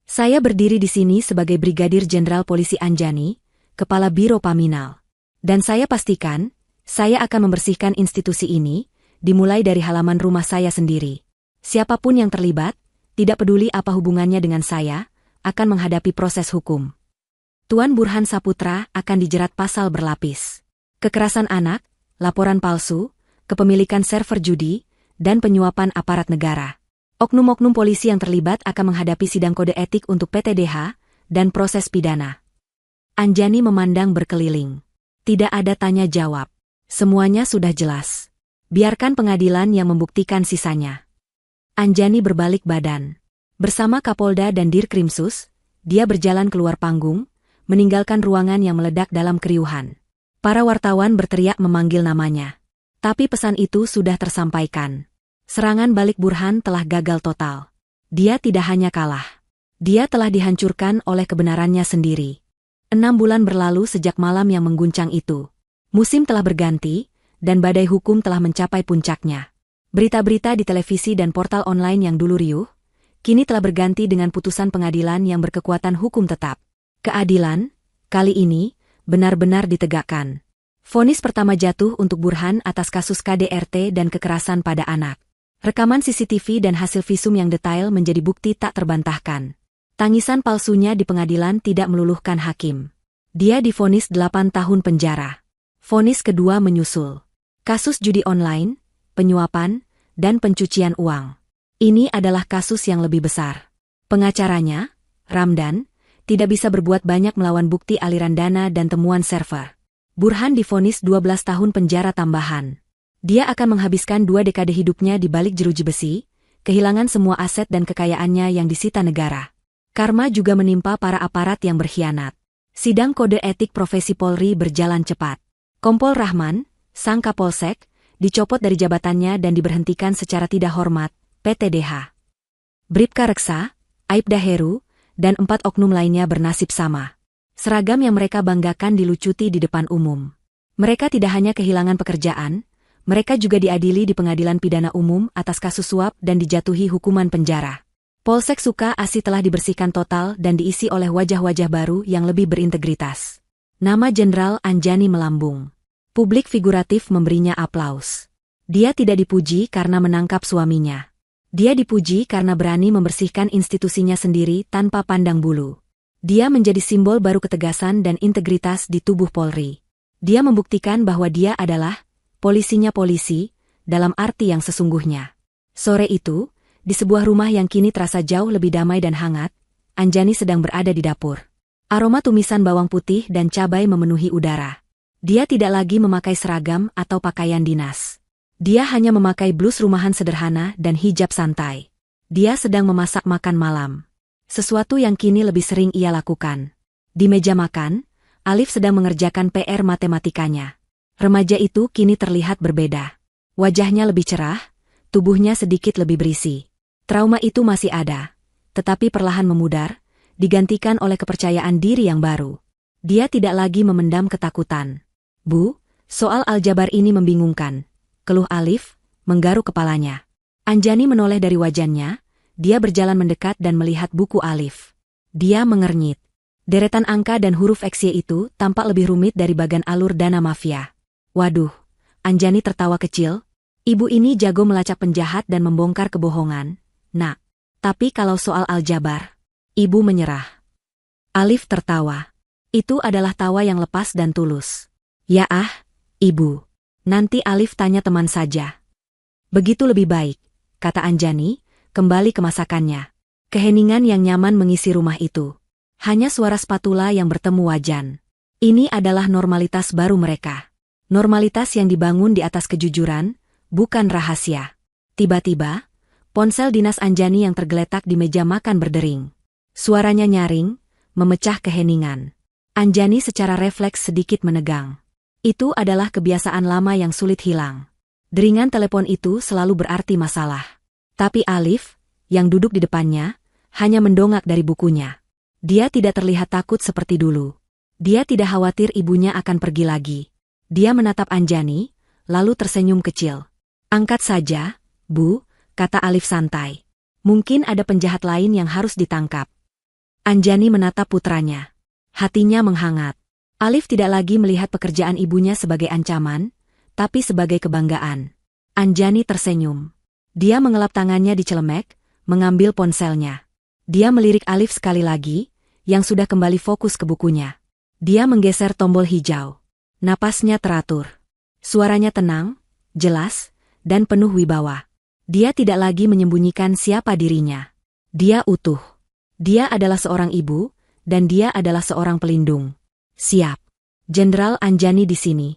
Saya berdiri di sini sebagai Brigadir Jenderal Polisi Anjani, Kepala Biro Paminal. Dan saya pastikan, saya akan membersihkan institusi ini, dimulai dari halaman rumah saya sendiri. Siapapun yang terlibat, tidak peduli apa hubungannya dengan saya, akan menghadapi proses hukum. Tuan Burhan Saputra akan dijerat pasal berlapis. Kekerasan anak, laporan palsu, kepemilikan server judi, dan penyuapan aparat negara. Oknum-oknum polisi yang terlibat akan menghadapi sidang kode etik untuk PTDH dan proses pidana. Anjani memandang berkeliling. Tidak ada tanya jawab. Semuanya sudah jelas. Biarkan pengadilan yang membuktikan sisanya. Anjani berbalik badan. Bersama Kapolda dan Dirkrimsus, dia berjalan keluar panggung, meninggalkan ruangan yang meledak dalam keriuhan. Para wartawan berteriak memanggil namanya. Tapi pesan itu sudah tersampaikan. Serangan balik Burhan telah gagal total. Dia tidak hanya kalah. Dia telah dihancurkan oleh kebenarannya sendiri. 6 bulan berlalu sejak malam yang mengguncang itu. Musim telah berganti, dan badai hukum telah mencapai puncaknya. Berita-berita di televisi dan portal online yang dulu riuh, kini telah berganti dengan putusan pengadilan yang berkekuatan hukum tetap. Keadilan, kali ini, benar-benar ditegakkan. Vonis pertama jatuh untuk Burhan atas kasus KDRT dan kekerasan pada anak. Rekaman CCTV dan hasil visum yang detail menjadi bukti tak terbantahkan. Tangisan palsunya di pengadilan tidak meluluhkan hakim. Dia divonis 8 tahun penjara. Vonis kedua menyusul. Kasus judi online, penyuapan, dan pencucian uang. Ini adalah kasus yang lebih besar. Pengacaranya, Ramdan, tidak bisa berbuat banyak melawan bukti aliran dana dan temuan server. Burhan divonis 12 tahun penjara tambahan. Dia akan menghabiskan 2 dekade hidupnya di balik jeruji besi, kehilangan semua aset dan kekayaannya yang disita negara. Karma juga menimpa para aparat yang berkhianat. Sidang kode etik profesi Polri berjalan cepat. Kompol Rahman, sang Kapolsek, dicopot dari jabatannya dan diberhentikan secara tidak hormat, PTDH. Bribka Reksa, Aibda Heru, dan 4 oknum lainnya bernasib sama. Seragam yang mereka banggakan dilucuti di depan umum. Mereka tidak hanya kehilangan pekerjaan, mereka juga diadili di pengadilan pidana umum atas kasus suap dan dijatuhi hukuman penjara. Polsek Suka Asi telah dibersihkan total dan diisi oleh wajah-wajah baru yang lebih berintegritas. Nama Jenderal Anjani melambung. Publik figuratif memberinya aplaus. Dia tidak dipuji karena menangkap suaminya. Dia dipuji karena berani membersihkan institusinya sendiri tanpa pandang bulu. Dia menjadi simbol baru ketegasan dan integritas di tubuh Polri. Dia membuktikan bahwa dia adalah polisinya polisi, dalam arti yang sesungguhnya. Sore itu, di sebuah rumah yang kini terasa jauh lebih damai dan hangat, Anjani sedang berada di dapur. Aroma tumisan bawang putih dan cabai memenuhi udara. Dia tidak lagi memakai seragam atau pakaian dinas. Dia hanya memakai blus rumahan sederhana dan hijab santai. Dia sedang memasak makan malam. Sesuatu yang kini lebih sering ia lakukan. Di meja makan, Alif sedang mengerjakan PR matematikanya. Remaja itu kini terlihat berbeda. Wajahnya lebih cerah, tubuhnya sedikit lebih berisi. Trauma itu masih ada, tetapi perlahan memudar, digantikan oleh kepercayaan diri yang baru. Dia tidak lagi memendam ketakutan. Bu, soal aljabar ini membingungkan, keluh Alif, menggaruk kepalanya. Anjani menoleh dari wajannya, dia berjalan mendekat dan melihat buku Alif. Dia mengernyit. Deretan angka dan huruf XY itu tampak lebih rumit dari bagan alur dana mafia. Waduh, Anjani tertawa kecil. Ibu ini jago melacak penjahat dan membongkar kebohongan, nak. Tapi kalau soal aljabar, ibu menyerah. Alif tertawa. Itu adalah tawa yang lepas dan tulus. Ya ibu. Nanti Alif tanya teman saja. Begitu lebih baik, kata Anjani, kembali ke masakannya. Keheningan yang nyaman mengisi rumah itu. Hanya suara spatula yang bertemu wajan. Ini adalah normalitas baru mereka. Normalitas yang dibangun di atas kejujuran, bukan rahasia. Tiba-tiba, ponsel dinas Anjani yang tergeletak di meja makan berdering. Suaranya nyaring, memecah keheningan. Anjani secara refleks sedikit menegang. Itu adalah kebiasaan lama yang sulit hilang. Deringan telepon itu selalu berarti masalah. Tapi Alif, yang duduk di depannya, hanya mendongak dari bukunya. Dia tidak terlihat takut seperti dulu. Dia tidak khawatir ibunya akan pergi lagi. Dia menatap Anjani, lalu tersenyum kecil. Angkat saja, Bu, kata Alif santai. Mungkin ada penjahat lain yang harus ditangkap. Anjani menatap putranya. Hatinya menghangat. Alif tidak lagi melihat pekerjaan ibunya sebagai ancaman, tapi sebagai kebanggaan. Anjani tersenyum. Dia mengelap tangannya di celemek, mengambil ponselnya. Dia melirik Alif sekali lagi, yang sudah kembali fokus ke bukunya. Dia menggeser tombol hijau. Napasnya teratur. Suaranya tenang, jelas, dan penuh wibawa. Dia tidak lagi menyembunyikan siapa dirinya. Dia utuh. Dia adalah seorang ibu, dan dia adalah seorang pelindung. Siap. Jenderal Anjani di sini.